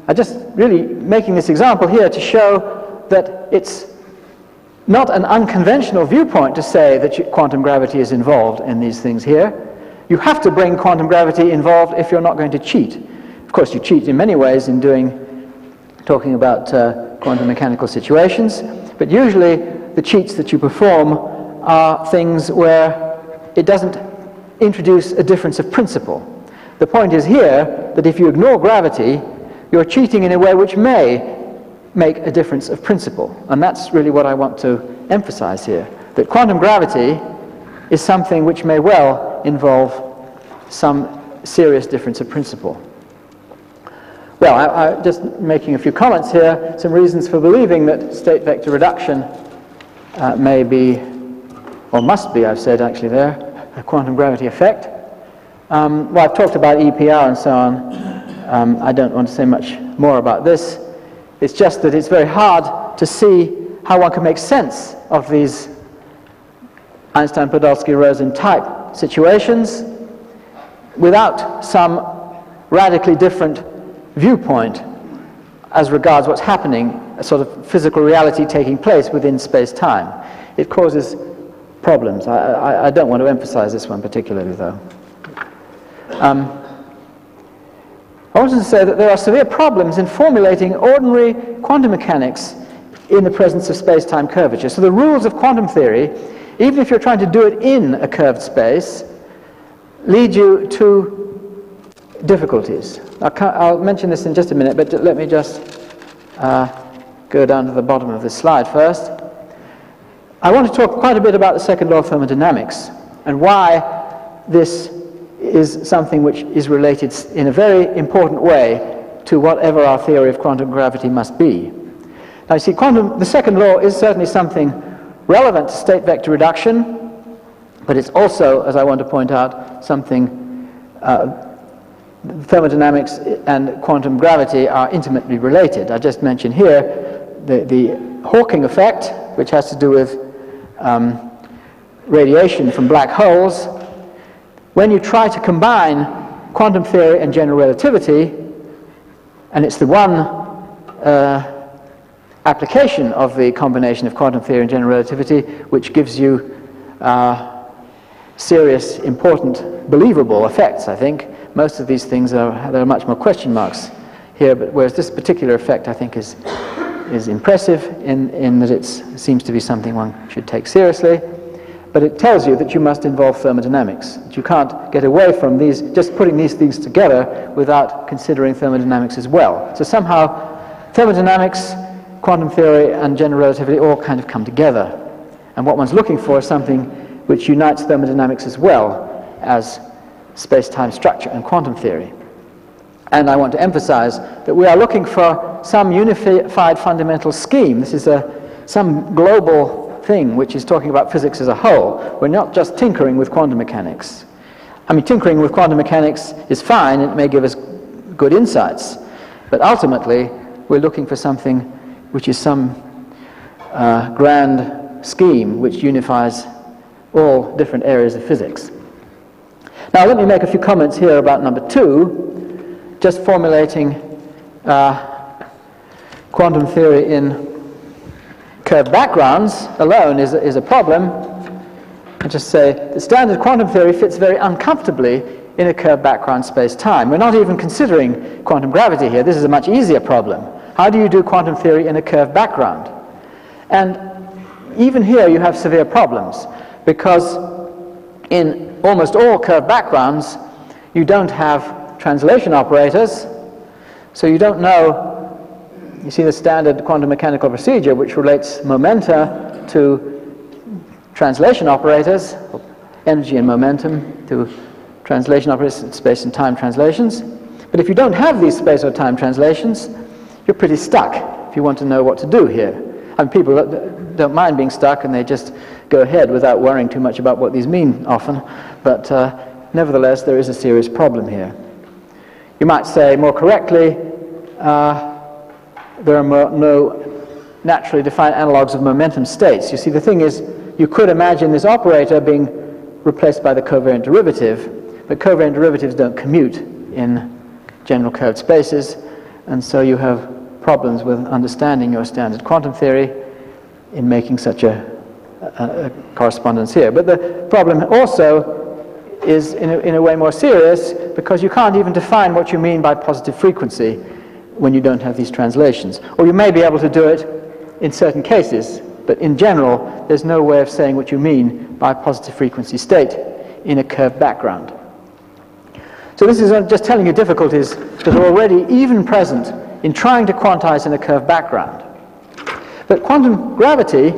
I'm just really making this example here to show that it's not an unconventional viewpoint to say that quantum gravity is involved in these things here. You have to bring quantum gravity involved if you're not going to cheat. Of course, you cheat in many ways in talking about quantum mechanical situations, but usually the cheats that you perform are things where it doesn't introduce a difference of principle. The point is here that if you ignore gravity, you're cheating in a way which may make a difference of principle. And that's really what I want to emphasize here, that quantum gravity is something which may well involve some serious difference of principle. Well, I'm just making a few comments here, some reasons for believing that state vector reduction may be, or must be, I've said actually there, a quantum gravity effect. Well, I've talked about EPR and so on. I don't want to say much more about this. It's just that it's very hard to see how one can make sense of these Einstein-Podolsky-Rosen type situations without some radically different viewpoint as regards what's happening, a sort of physical reality taking place within space-time. It causes problems. I don't want to emphasize this one particularly, though. I wanted to say that there are severe problems in formulating ordinary quantum mechanics in the presence of space-time curvature. So the rules of quantum theory, even if you're trying to do it in a curved space, lead you to difficulties. I'll mention this in just a minute, but let me just go down to the bottom of this slide first. I want to talk quite a bit about the second law of thermodynamics and why this is something which is related in a very important way to whatever our theory of quantum gravity must be. Now you see, the second law is certainly something relevant to state vector reduction, but it's also, as I want to point out, something thermodynamics and quantum gravity are intimately related. I just mentioned here the Hawking effect, which has to do with radiation from black holes. When you try to combine quantum theory and general relativity, and it's the one application of the combination of quantum theory and general relativity which gives you serious, important, believable effects, I think. Most of these things there are much more question marks here, but whereas this particular effect, I think, is impressive in that it seems to be something one should take seriously. But it tells you that you must involve thermodynamics, that you can't get away from these, just putting these things together without considering thermodynamics as well. So somehow thermodynamics, quantum theory, and general relativity all kind of come together. And what one's looking for is something which unites thermodynamics as well as space-time structure and quantum theory. And I want to emphasize that we are looking for some unified fundamental scheme. This is some global thing which is talking about physics as a whole. We're not just tinkering with quantum mechanics. I mean, tinkering with quantum mechanics is fine, it may give us good insights, but ultimately we're looking for something which is some grand scheme which unifies all different areas of physics. Now let me make a few comments here about number 2, just formulating quantum theory in curved backgrounds alone is a problem. I just say the standard quantum theory fits very uncomfortably in a curved background space-time. We're not even considering quantum gravity here. This is a much easier problem. How do you do quantum theory in a curved background? And even here you have severe problems, because in almost all curved backgrounds you don't have translation operators, so you don't know. You see the standard quantum mechanical procedure which relates momenta to translation operators, energy and momentum to translation operators, space and time translations. But if you don't have these space or time translations, you're pretty stuck if you want to know what to do here. And people don't mind being stuck and they just go ahead without worrying too much about what these mean often. But nevertheless, there is a serious problem here. You might say more correctly, there are no naturally defined analogues of momentum states. You see, the thing is, you could imagine this operator being replaced by the covariant derivative, but covariant derivatives don't commute in general curved spaces, and so you have problems with understanding your standard quantum theory in making such a correspondence here. But the problem also is in a way more serious, because you can't even define what you mean by positive frequency when you don't have these translations. Or you may be able to do it in certain cases, but in general there's no way of saying what you mean by positive frequency state in a curved background. So this is just telling you difficulties that are already even present in trying to quantize in a curved background. But quantum gravity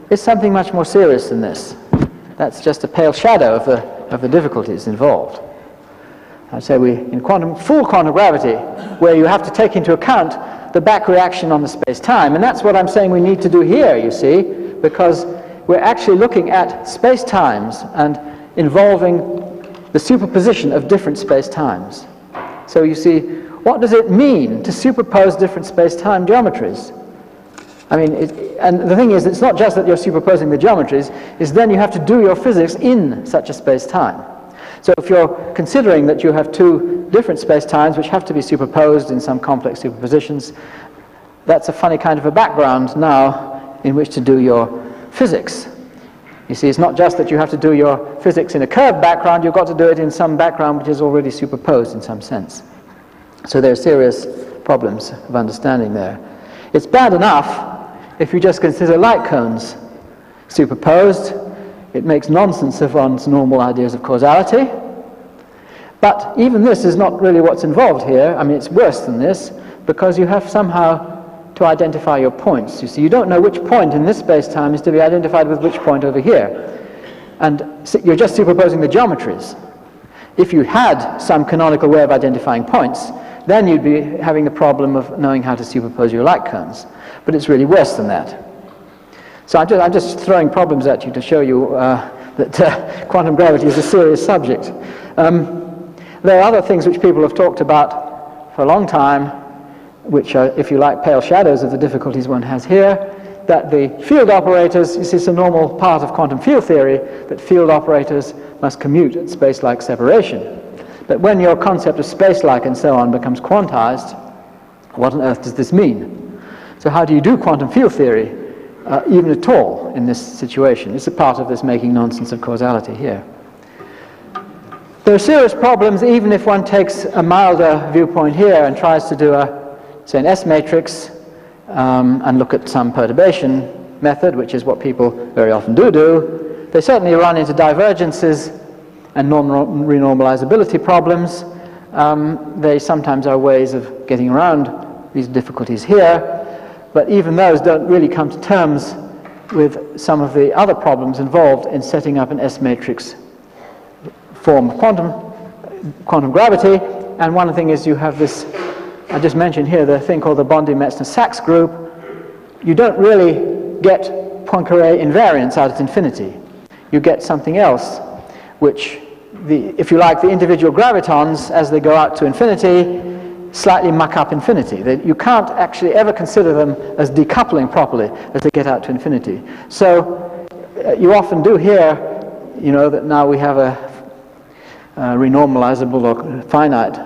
is something much more serious than this. That's just a pale shadow of the difficulties involved. I'd say in full quantum gravity, where you have to take into account the back reaction on the space-time, and that's what I'm saying we need to do here, you see, because we're actually looking at space-times and involving the superposition of different space-times. So you see, what does it mean to superpose different space-time geometries? I mean, and the thing is, it's not just that you're superposing the geometries, it's then you have to do your physics in such a space-time. So if you're considering that you have two different space-times which have to be superposed in some complex superpositions, that's a funny kind of a background now in which to do your physics. You see, it's not just that you have to do your physics in a curved background, you've got to do it in some background which is already superposed in some sense. So there are serious problems of understanding there. It's bad enough if you just consider light cones superposed. It makes nonsense of one's normal ideas of causality. But even this is not really what's involved here. I mean, it's worse than this, because you have somehow to identify your points. You see, you don't know which point in this space-time is to be identified with which point over here. And you're just superposing the geometries. If you had some canonical way of identifying points, then you'd be having the problem of knowing how to superpose your light cones. But it's really worse than that. So I'm just throwing problems at you to show you that quantum gravity is a serious subject. There are other things which people have talked about for a long time, which are, if you like, pale shadows of the difficulties one has here, that the field operators, you see, it's a normal part of quantum field theory, that field operators must commute at space-like separation. But when your concept of space-like and so on becomes quantized, what on earth does this mean? So how do you do quantum field theory, even at all, in this situation? It's a part of this making nonsense of causality here. There are serious problems even if one takes a milder viewpoint here and tries to do say an S matrix and look at some perturbation method, which is what people very often do. They certainly run into divergences and non-renormalizability problems. They sometimes are ways of getting around these difficulties here, but even those don't really come to terms with some of the other problems involved in setting up an S matrix form of quantum gravity. And one thing is, you have this, I just mentioned here, the thing called the Bondi-Metzner-Sachs group. You don't really get Poincare invariance out at infinity. You get something else, which, if you like, the individual gravitons, as they go out to infinity, slightly muck up infinity. You can't actually ever consider them as decoupling properly as they get out to infinity. So you often do hear, that now we have a renormalizable or finite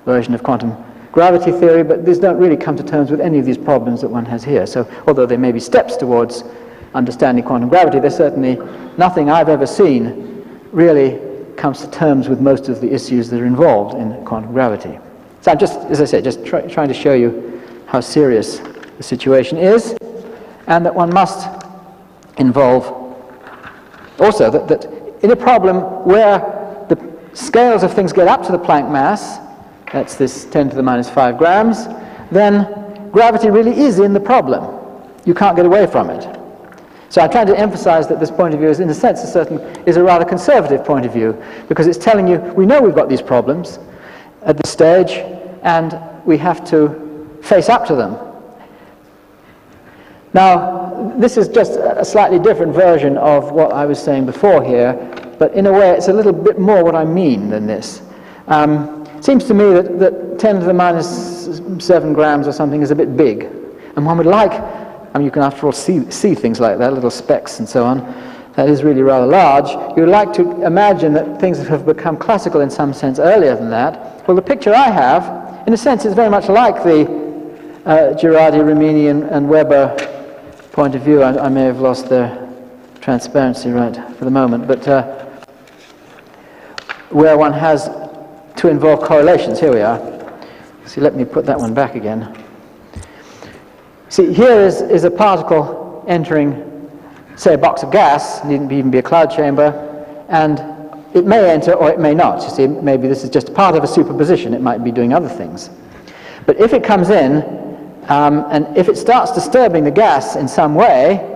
version of quantum gravity theory, but these don't really come to terms with any of these problems that one has here. So although there may be steps towards understanding quantum gravity, there's certainly nothing I've ever seen really comes to terms with most of the issues that are involved in quantum gravity. So I'm just, as I said, just trying to show you how serious the situation is, and that one must involve also that in a problem where the scales of things get up to the Planck mass, that's this 10 to the minus 5 grams, then gravity really is in the problem. You can't get away from it. So I'm trying to emphasize that this point of view is, in a sense, is a rather conservative point of view, because it's telling you, we know we've got these problems at this stage, and we have to face up to them. Now, this is just a slightly different version of what I was saying before here, but in a way it's a little bit more what I mean than this. It seems to me that 10 to the minus 7 grams or something is a bit big, and one would like, I mean, you can after all see things like that, little specks and so on. that is really rather large. You would like to imagine that things have become classical in some sense earlier than that. Well, the picture I have, in a sense, is very much like the Girardi, Rimini, and Weber point of view. I may have lost the transparency right for the moment, but where one has to involve correlations. Here we are. See, let me put that one back again. See, here is a particle entering, say, a box of gas, needn't even be a cloud chamber, and it may enter or it may not. You see, maybe this is just part of a superposition. It might be doing other things. But if it comes in, and if it starts disturbing the gas in some way,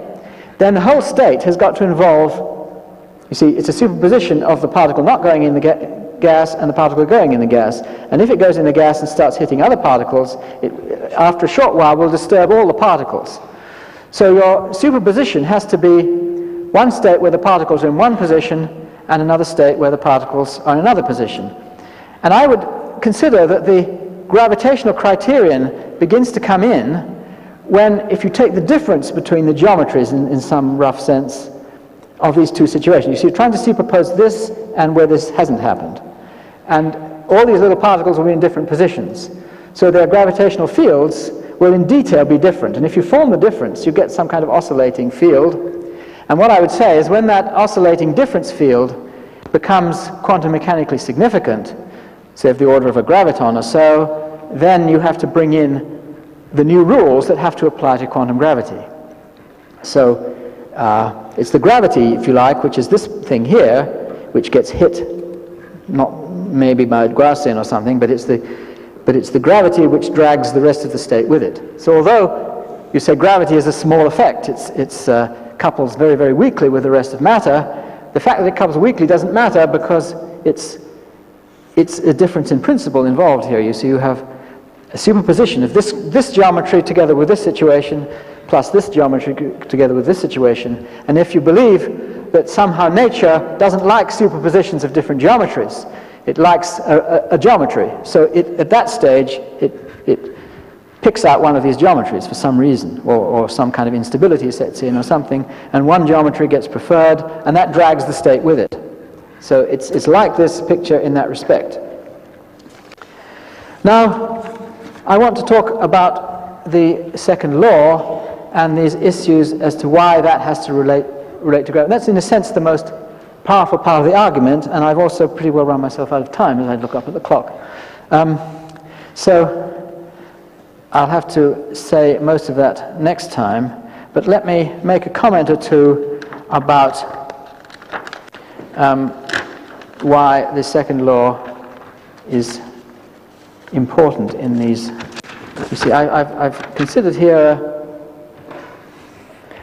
then the whole state has got to involve, you see, it's a superposition of the particle not going in the gas and the particle going in the gas. And if it goes in the gas and starts hitting other particles, it, after a short while, will disturb all the particles. So your superposition has to be one state where the particles are in one position and another state where the particles are in another position. And I would consider that the gravitational criterion begins to come in when, if you take the difference between the geometries in some rough sense of these two situations. You see, you're trying to superpose this and where this hasn't happened. And all these little particles will be in different positions. So their gravitational fields will in detail be different. And if you form the difference, you get some kind of oscillating field. And what I would say is when that oscillating difference field becomes quantum mechanically significant, say of the order of a graviton or so, then you have to bring in the new rules that have to apply to quantum gravity. So it's the gravity, if you like, which is this thing here, which gets hit, not maybe by a Gaussian or something, but it's the gravity which drags the rest of the state with it. So although you say gravity is a small effect, it's couples very, very weakly with the rest of matter, the fact that it couples weakly doesn't matter because it's a difference in principle involved here. You see, you have a superposition of this geometry together with this situation plus this geometry together with this situation. And if you believe that somehow nature doesn't like superpositions of different geometries, it likes a geometry. So at that stage, it picks out one of these geometries for some reason, or some kind of instability sets in or something, and one geometry gets preferred, and that drags the state with it. So it's like this picture in that respect. Now, I want to talk about the second law and these issues as to why that has to relate to gravity. That's in a sense the most powerful part of the argument, and I've also pretty well run myself out of time as I look up at the clock. So I'll have to say most of that next time, but let me make a comment or two about why the second law is important in these. You see, I've considered here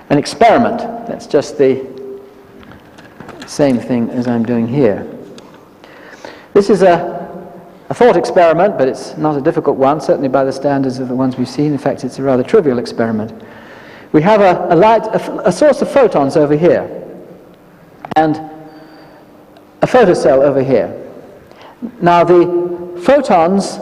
an experiment. That's just the same thing as I'm doing here. This is a thought experiment, but it's not a difficult one, certainly by the standards of the ones we've seen. In fact, it's a rather trivial experiment. We have a source of photons over here, and a photocell over here. Now, the photons,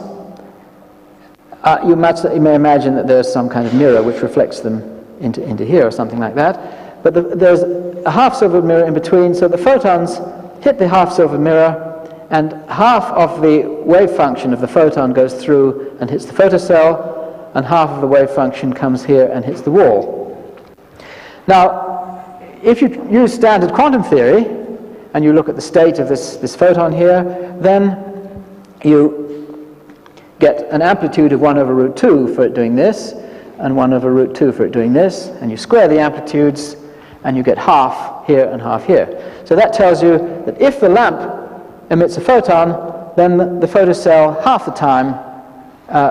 you may imagine that there's some kind of mirror which reflects them into here or something like that. But there's a half-silver mirror in between, so the photons hit the half-silver mirror, and half of the wave function of the photon goes through and hits the photocell, and half of the wave function comes here and hits the wall. Now, if you use standard quantum theory, and you look at the state of this photon here, then you get an amplitude of 1 over root 2 for it doing this, and 1 over root 2 for it doing this, and you square the amplitudes, and you get half here and half here. So that tells you that if the lamp emits a photon, then the photocell half the time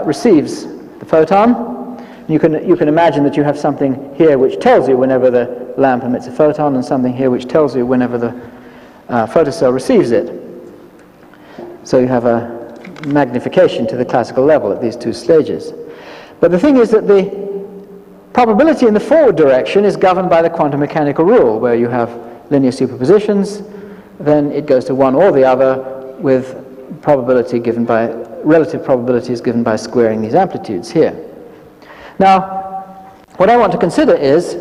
receives the photon. You can imagine that you have something here which tells you whenever the lamp emits a photon, and something here which tells you whenever the photocell receives it. So you have a magnification to the classical level at these two stages. But the thing is that the probability in the forward direction is governed by the quantum mechanical rule, where you have linear superpositions, then it goes to one or the other, with probability given by, relative probability is given by squaring these amplitudes here. Now, what I want to consider is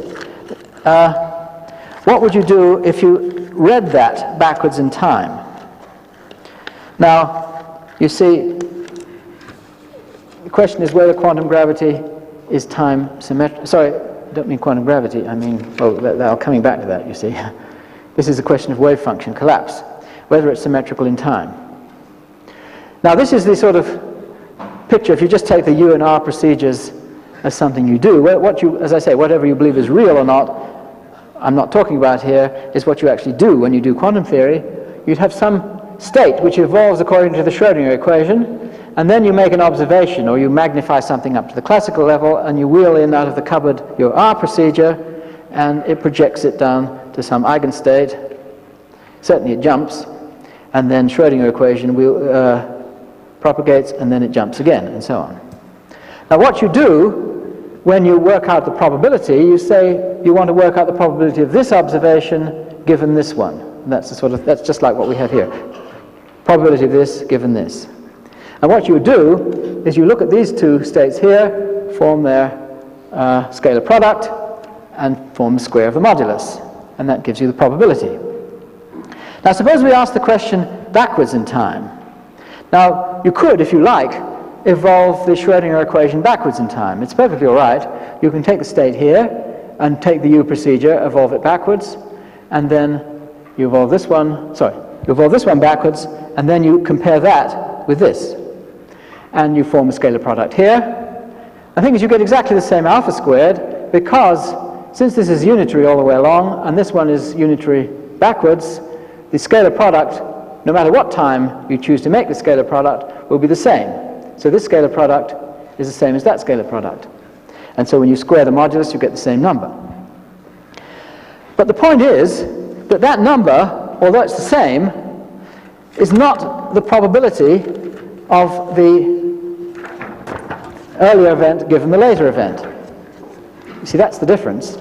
What would you do if you read that backwards in time? Now, you see, the question is whether quantum gravity is time symmetric. Sorry, I don't mean quantum gravity, I mean, I'm coming back to that, you see. This is a question of wave function collapse, whether it's symmetrical in time. Now, this is the sort of picture, if you just take the U and R procedures as something you do, as I say, whatever you believe is real or not, I'm not talking about here, is what you actually do when you do quantum theory. You'd have some state which evolves according to the Schrödinger equation, and then you make an observation, or you magnify something up to the classical level, and you wheel in out of the cupboard your R procedure, and it projects it down to some eigenstate. Certainly it jumps, and then Schrödinger equation propagates, and then it jumps again, and so on. Now what you do when you work out the probability, you say you want to work out the probability of this observation given this one. And that's just like what we have here. Probability of this given this. And what you do is you look at these two states here, form their scalar product, and form the square of the modulus. And that gives you the probability. Now suppose we ask the question backwards in time. Now you could, if you like, evolve the Schrödinger equation backwards in time. It's perfectly all right. You can take the state here and take the U procedure, evolve it backwards, and then you evolve this one, backwards, and then you compare that with this. And you form a scalar product here. The thing is, you get exactly the same alpha squared, because since this is unitary all the way along, and this one is unitary backwards, the scalar product, no matter what time you choose to make the scalar product, will be the same. So this scalar product is the same as that scalar product. And so when you square the modulus, you get the same number. But the point is that that number, although it's the same, is not the probability of the earlier event given the later event. You see, that's the difference.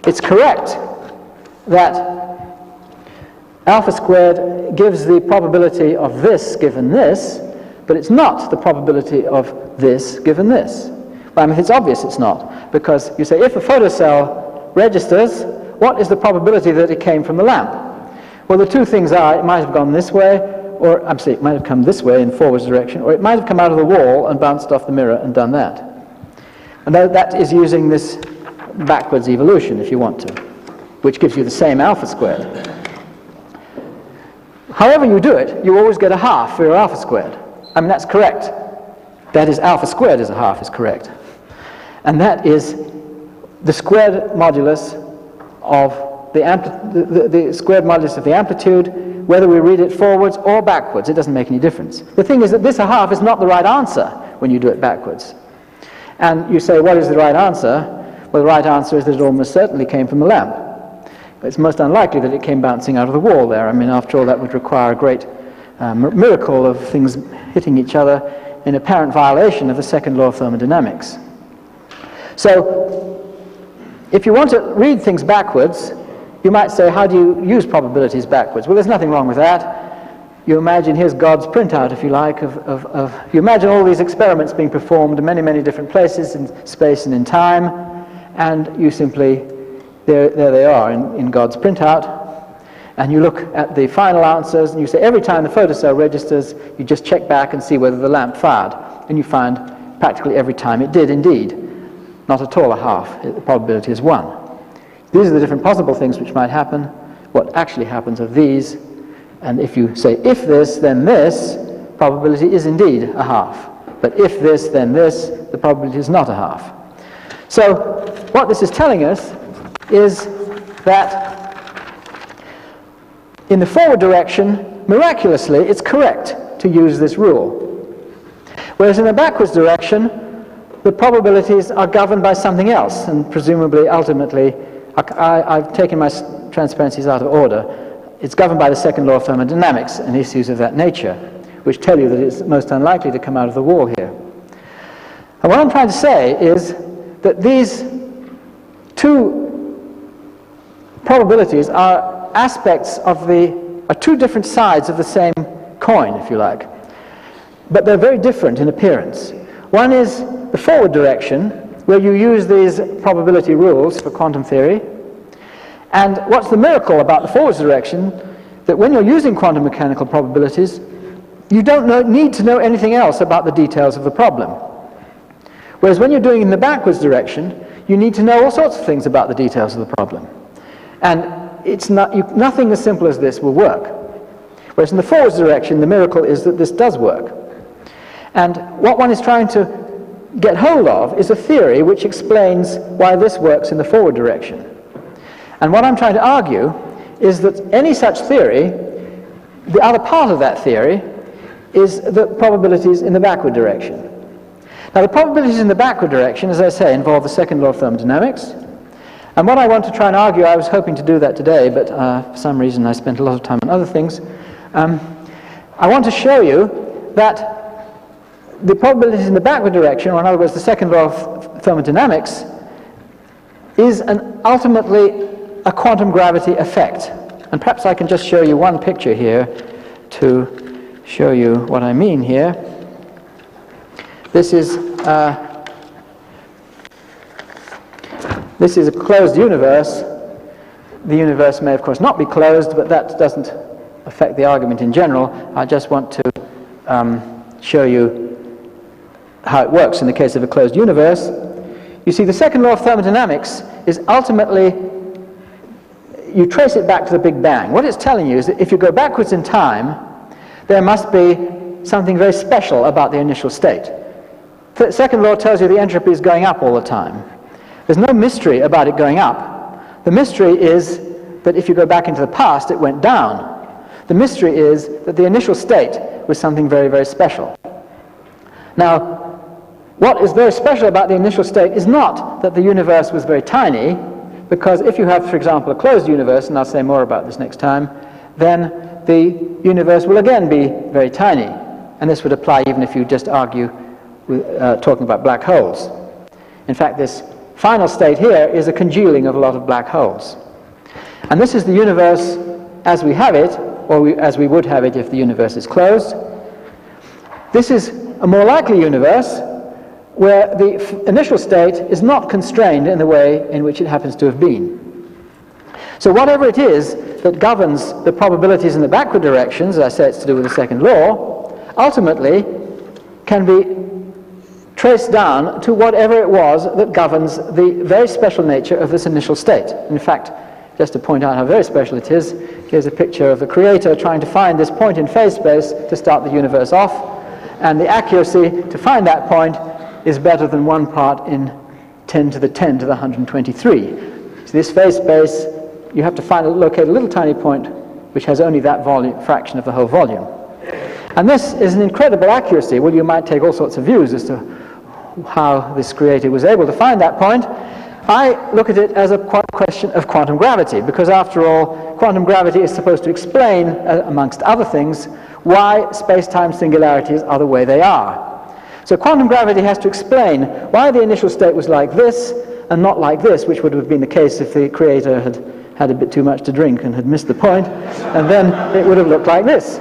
It's correct that alpha squared gives the probability of this given this, but it's not the probability of this given this. Well, I mean, it's obvious it's not, because you say if a photocell registers, what is the probability that it came from the lamp? Well, the two things are, it might have gone this way, or actually it might have come this way in forwards direction, or it might have come out of the wall and bounced off the mirror and done that. And that is using this backwards evolution, if you want to, which gives you the same alpha squared. However you do it, you always get a half for your alpha squared. I mean, that's correct. That is, alpha squared is a half is correct. And that is the squared modulus of the squared modulus of the amplitude, whether we read it forwards or backwards. It doesn't make any difference. The thing is that this a half is not the right answer when you do it backwards. And you say, what is the right answer? Well, the right answer is that it almost certainly came from the lamp. It's most unlikely that it came bouncing out of the wall there. I mean, after all, that would require a great miracle of things hitting each other in apparent violation of the second law of thermodynamics. So, if you want to read things backwards, you might say, how do you use probabilities backwards? Well, there's nothing wrong with that. You imagine, here's God's printout, if you like, you imagine all these experiments being performed in many, many different places in space and in time, and you simply, there they are in God's printout, and you look at the final answers, and you say every time the photocell registers, you just check back and see whether the lamp fired, and you find practically every time it did indeed. Not at all a half. The probability is 1. These are the different possible things which might happen. What actually happens are these, and if you say if this, then this, probability is indeed a half. But if this, then this, the probability is not a half. So what this is telling us is that in the forward direction, miraculously, it's correct to use this rule. Whereas in the backwards direction, the probabilities are governed by something else, and presumably, ultimately, I've taken my transparencies out of order. It's governed by the second law of thermodynamics and issues of that nature, which tell you that it's most unlikely to come out of the wall here. And what I'm trying to say is that these two probabilities are aspects of are two different sides of the same coin, if you like. But they're very different in appearance. One is the forward direction, where you use these probability rules for quantum theory, And what's the miracle about the forwards direction? That when you're using quantum mechanical probabilities, you don't need to know anything else about the details of the problem. Whereas when you're doing it in the backwards direction, you need to know all sorts of things about the details of the problem. And nothing as simple as this will work. Whereas in the forwards direction, the miracle is that this does work. And what one is trying to get hold of is a theory which explains why this works in the forward direction. And what I'm trying to argue is that any such theory, the other part of that theory, is the probabilities in the backward direction. Now the probabilities in the backward direction, as I say, involve the second law of thermodynamics. And what I want to try and argue, I was hoping to do that today, but for some reason I spent a lot of time on other things. I want to show you that the probabilities in the backward direction, or in other words the second law of thermodynamics, is ultimately a quantum gravity effect. And perhaps I can just show you one picture here to show you what I mean here. This is a closed universe. The universe may of course not be closed, but that doesn't affect the argument in general. I just want to show you how it works in the case of a closed universe. You see, the second law of thermodynamics is ultimately, you trace it back to the Big Bang. What it's telling you is that if you go backwards in time, there must be something very special about the initial state. The second law tells you the entropy is going up all the time. There's no mystery about it going up. The mystery is that if you go back into the past, it went down. The mystery is that the initial state was something very, very special. Now, what is very special about the initial state is not that the universe was very tiny, because if you have, for example, a closed universe, and I'll say more about this next time, then the universe will again be very tiny. And this would apply even if you just argue talking about black holes. In fact, this final state here is a congealing of a lot of black holes. And this is the universe as we have it, or as we would have it if the universe is closed. This is a more likely universe where the initial state is not constrained in the way in which it happens to have been. So whatever it is that governs the probabilities in the backward directions, as I say it's to do with the second law, ultimately can be traced down to whatever it was that governs the very special nature of this initial state. In fact, just to point out how very special it is, here's a picture of the creator trying to find this point in phase space to start the universe off, and the accuracy to find that point is better than 1 part in 10 to the 10 to the 123. So this phase space, you have to locate a little tiny point which has only that fraction of the whole volume. And this is an incredible accuracy. Well, you might take all sorts of views as to how this creator was able to find that point. I look at it as a question of quantum gravity, because after all, quantum gravity is supposed to explain, amongst other things, why space-time singularities are the way they are. So quantum gravity has to explain why the initial state was like this and not like this, which would have been the case if the creator had had a bit too much to drink and had missed the point, and then it would have looked like this.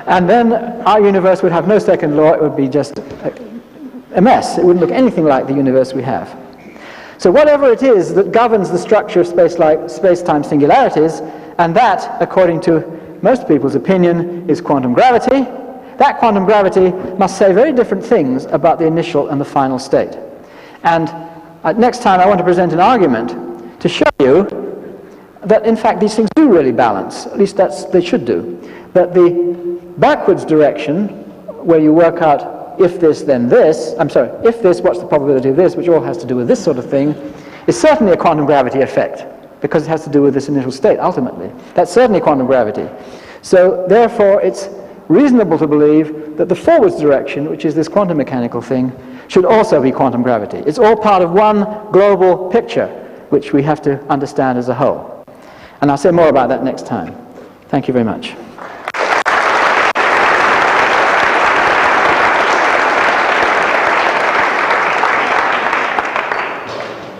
And then our universe would have no second law, it would be just a mess. It wouldn't look anything like the universe we have. So whatever it is that governs the structure of space-time singularities, and that, according to most people's opinion, is quantum gravity, that quantum gravity must say very different things about the initial and the final state. And next time I want to present an argument to show you that in fact these things do really balance, at least they should do. That the backwards direction, where you work out if this then this, if this, what's the probability of this, which all has to do with this sort of thing, is certainly a quantum gravity effect, because it has to do with this initial state ultimately. That's certainly quantum gravity. So therefore it's reasonable to believe that the forwards direction, which is this quantum mechanical thing, should also be quantum gravity. It's all part of one global picture, which we have to understand as a whole. And I'll say more about that next time. Thank you very much.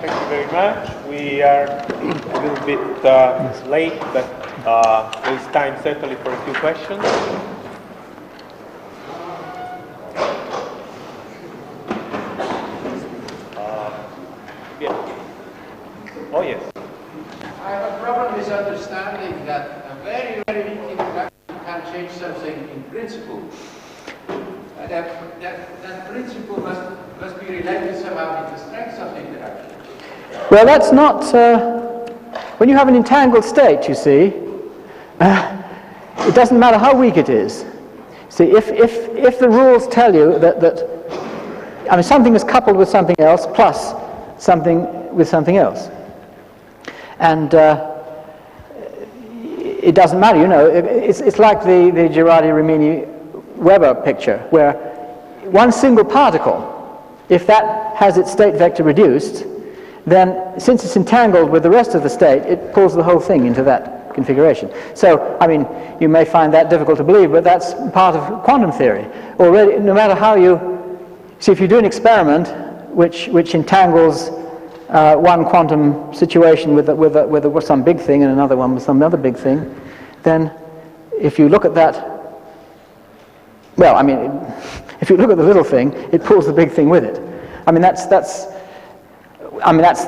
Thank you very much. We are a little bit late, but there's time certainly for a few questions. Oh, yes. I have a something in principle. That principle must be related somehow with the strength of the interaction. Well, that's not... when you have an entangled state, you see, it doesn't matter how weak it is. See, if the rules tell you that I mean, something is coupled with something else plus something with something else, and it doesn't matter, you know, it's like the Girardi-Rimini-Weber picture, where one single particle, if that has its state vector reduced, then since it's entangled with the rest of the state, it pulls the whole thing into that configuration. So, I mean, you may find that difficult to believe, but that's part of quantum theory. Already, no matter how you... See, if you do an experiment which entangles one quantum situation with some big thing and another one with some other big thing, then if you look at that... Well, I mean, if you look at the little thing, it pulls the big thing with it. I mean, that's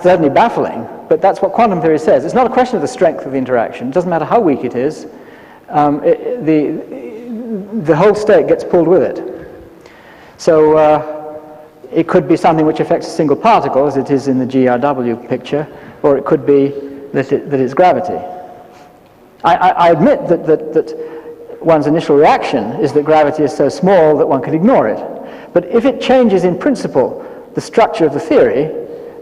certainly baffling, but that's what quantum theory says. It's not a question of the strength of the interaction. It doesn't matter how weak it is. The whole state gets pulled with it. So it could be something which affects a single particle, as it is in the GRW picture, or it could be that it's gravity. I admit that one's initial reaction is that gravity is so small that one could ignore it. But if it changes in principle the structure of the theory,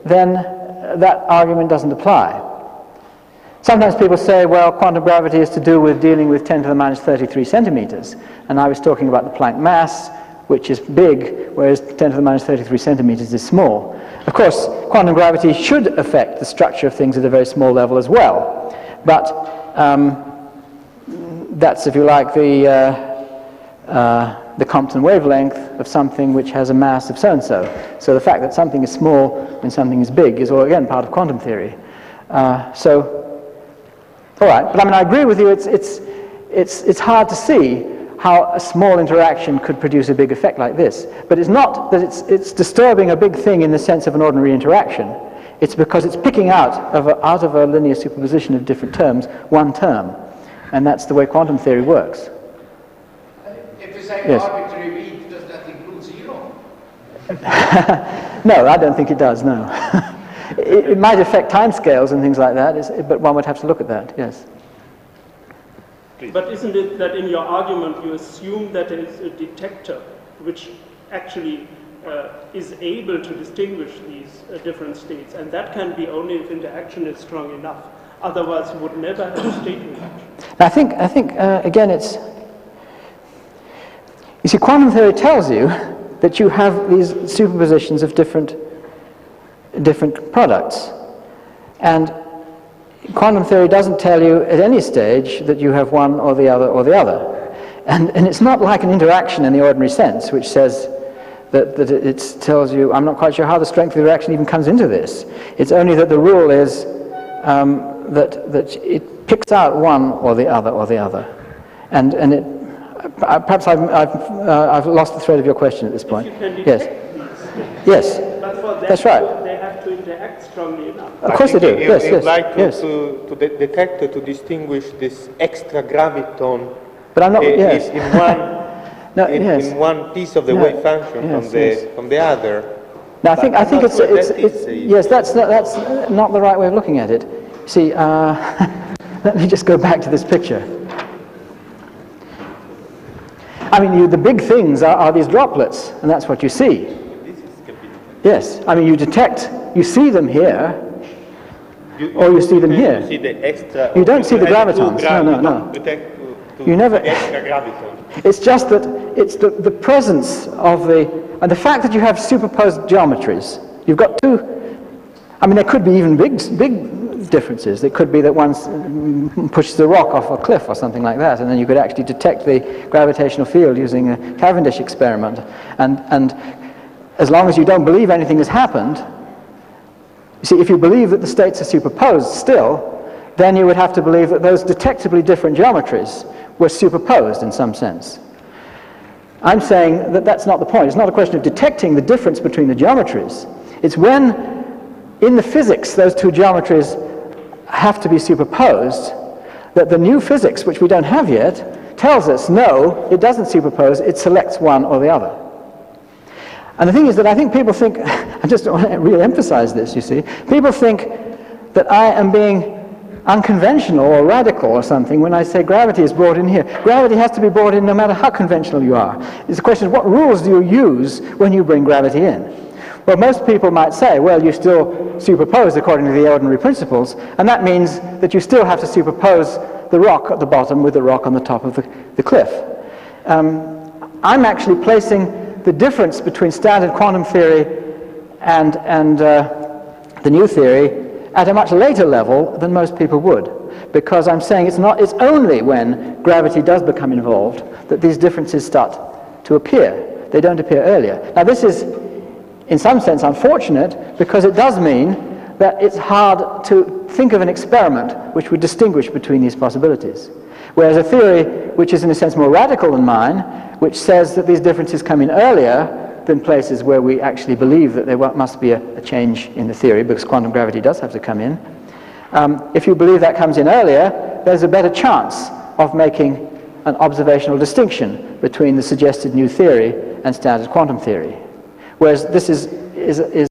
then that argument doesn't apply. Sometimes people say, well, quantum gravity is to do with dealing with 10 to the minus 33 centimeters. And I was talking about the Planck mass, which is big, whereas 10 to the minus 33 centimeters is small. Of course, quantum gravity should affect the structure of things at a very small level as well. But that's, if you like, the Compton wavelength of something which has a mass of so-and-so. So the fact that something is small when something is big is, all again, part of quantum theory. All right, but I mean, I agree with you, it's hard to see how a small interaction could produce a big effect like this. But it's not that it's disturbing a big thing in the sense of an ordinary interaction. It's because it's picking out of a linear superposition of different terms, one term. And that's the way quantum theory works. If you say yes. Arbitrary weak, does that include zero? No, I don't think it does, no. It might affect timescales and things like that, but one would have to look at that, yes. Please. But isn't it that in your argument you assume that there is a detector which actually is able to distinguish these different states, and that can be only if interaction is strong enough. Otherwise you would never have a state reaction. I think again, it's... You see, quantum theory tells you that you have these superpositions of different products. And quantum theory doesn't tell you at any stage that you have one or the other or the other. And it's not like an interaction in the ordinary sense, which says that it tells you, I'm not quite sure how the strength of the reaction even comes into this. It's only that the rule is that it picks out one or the other or the other. And it, perhaps I've lost the thread of your question at this point. Yes. Yes. But for that, that's right. They have to interact strongly enough. Of course they do. Yes, yes. You'd like yes. to detect, to distinguish this extra graviton. But I'm not. Yes. In one. No, yes. In one piece of the wave function from the other. Now, I think it's yes. That's not the right way of looking at it. See, let me just go back to this picture. I mean, the big things are these droplets, and that's what you see. Yes, I mean, you see them here, or you see them here. You see the extra. You don't see the gravitons. No. You never. Extra graviton. It's just that it's the presence of and the fact that you have superposed geometries. You've got two. I mean, there could be even big differences. It could be that one pushes a rock off a cliff or something like that, and then you could actually detect the gravitational field using a Cavendish experiment. And as long as you don't believe anything has happened, you see, if you believe that the states are superposed still, then you would have to believe that those detectably different geometries were superposed in some sense. I'm saying that that's not the point. It's not a question of detecting the difference between the geometries. It's when, in the physics, those two geometries have to be superposed, that the new physics, which we don't have yet, tells us, no, it doesn't superpose, it selects one or the other. And the thing is that I think people think, I just want to really emphasize this, you see, people think that I am being unconventional or radical or something when I say gravity is brought in here. Gravity has to be brought in no matter how conventional you are. It's the question of what rules do you use when you bring gravity in? Well, most people might say, well, you still superpose according to the ordinary principles, and that means that you still have to superpose the rock at the bottom with the rock on the top of the cliff. I'm actually placing the difference between standard quantum theory and the new theory at a much later level than most people would, because I'm saying it's only when gravity does become involved that these differences start to appear. They don't appear earlier. Now this is in some sense unfortunate, because it does mean that it's hard to think of an experiment which would distinguish between these possibilities. Whereas a theory which is in a sense more radical than mine, which says that these differences come in earlier than places where we actually believe that there must be a change in the theory, because quantum gravity does have to come in. If you believe that comes in earlier, there's a better chance of making an observational distinction between the suggested new theory and standard quantum theory. Whereas this is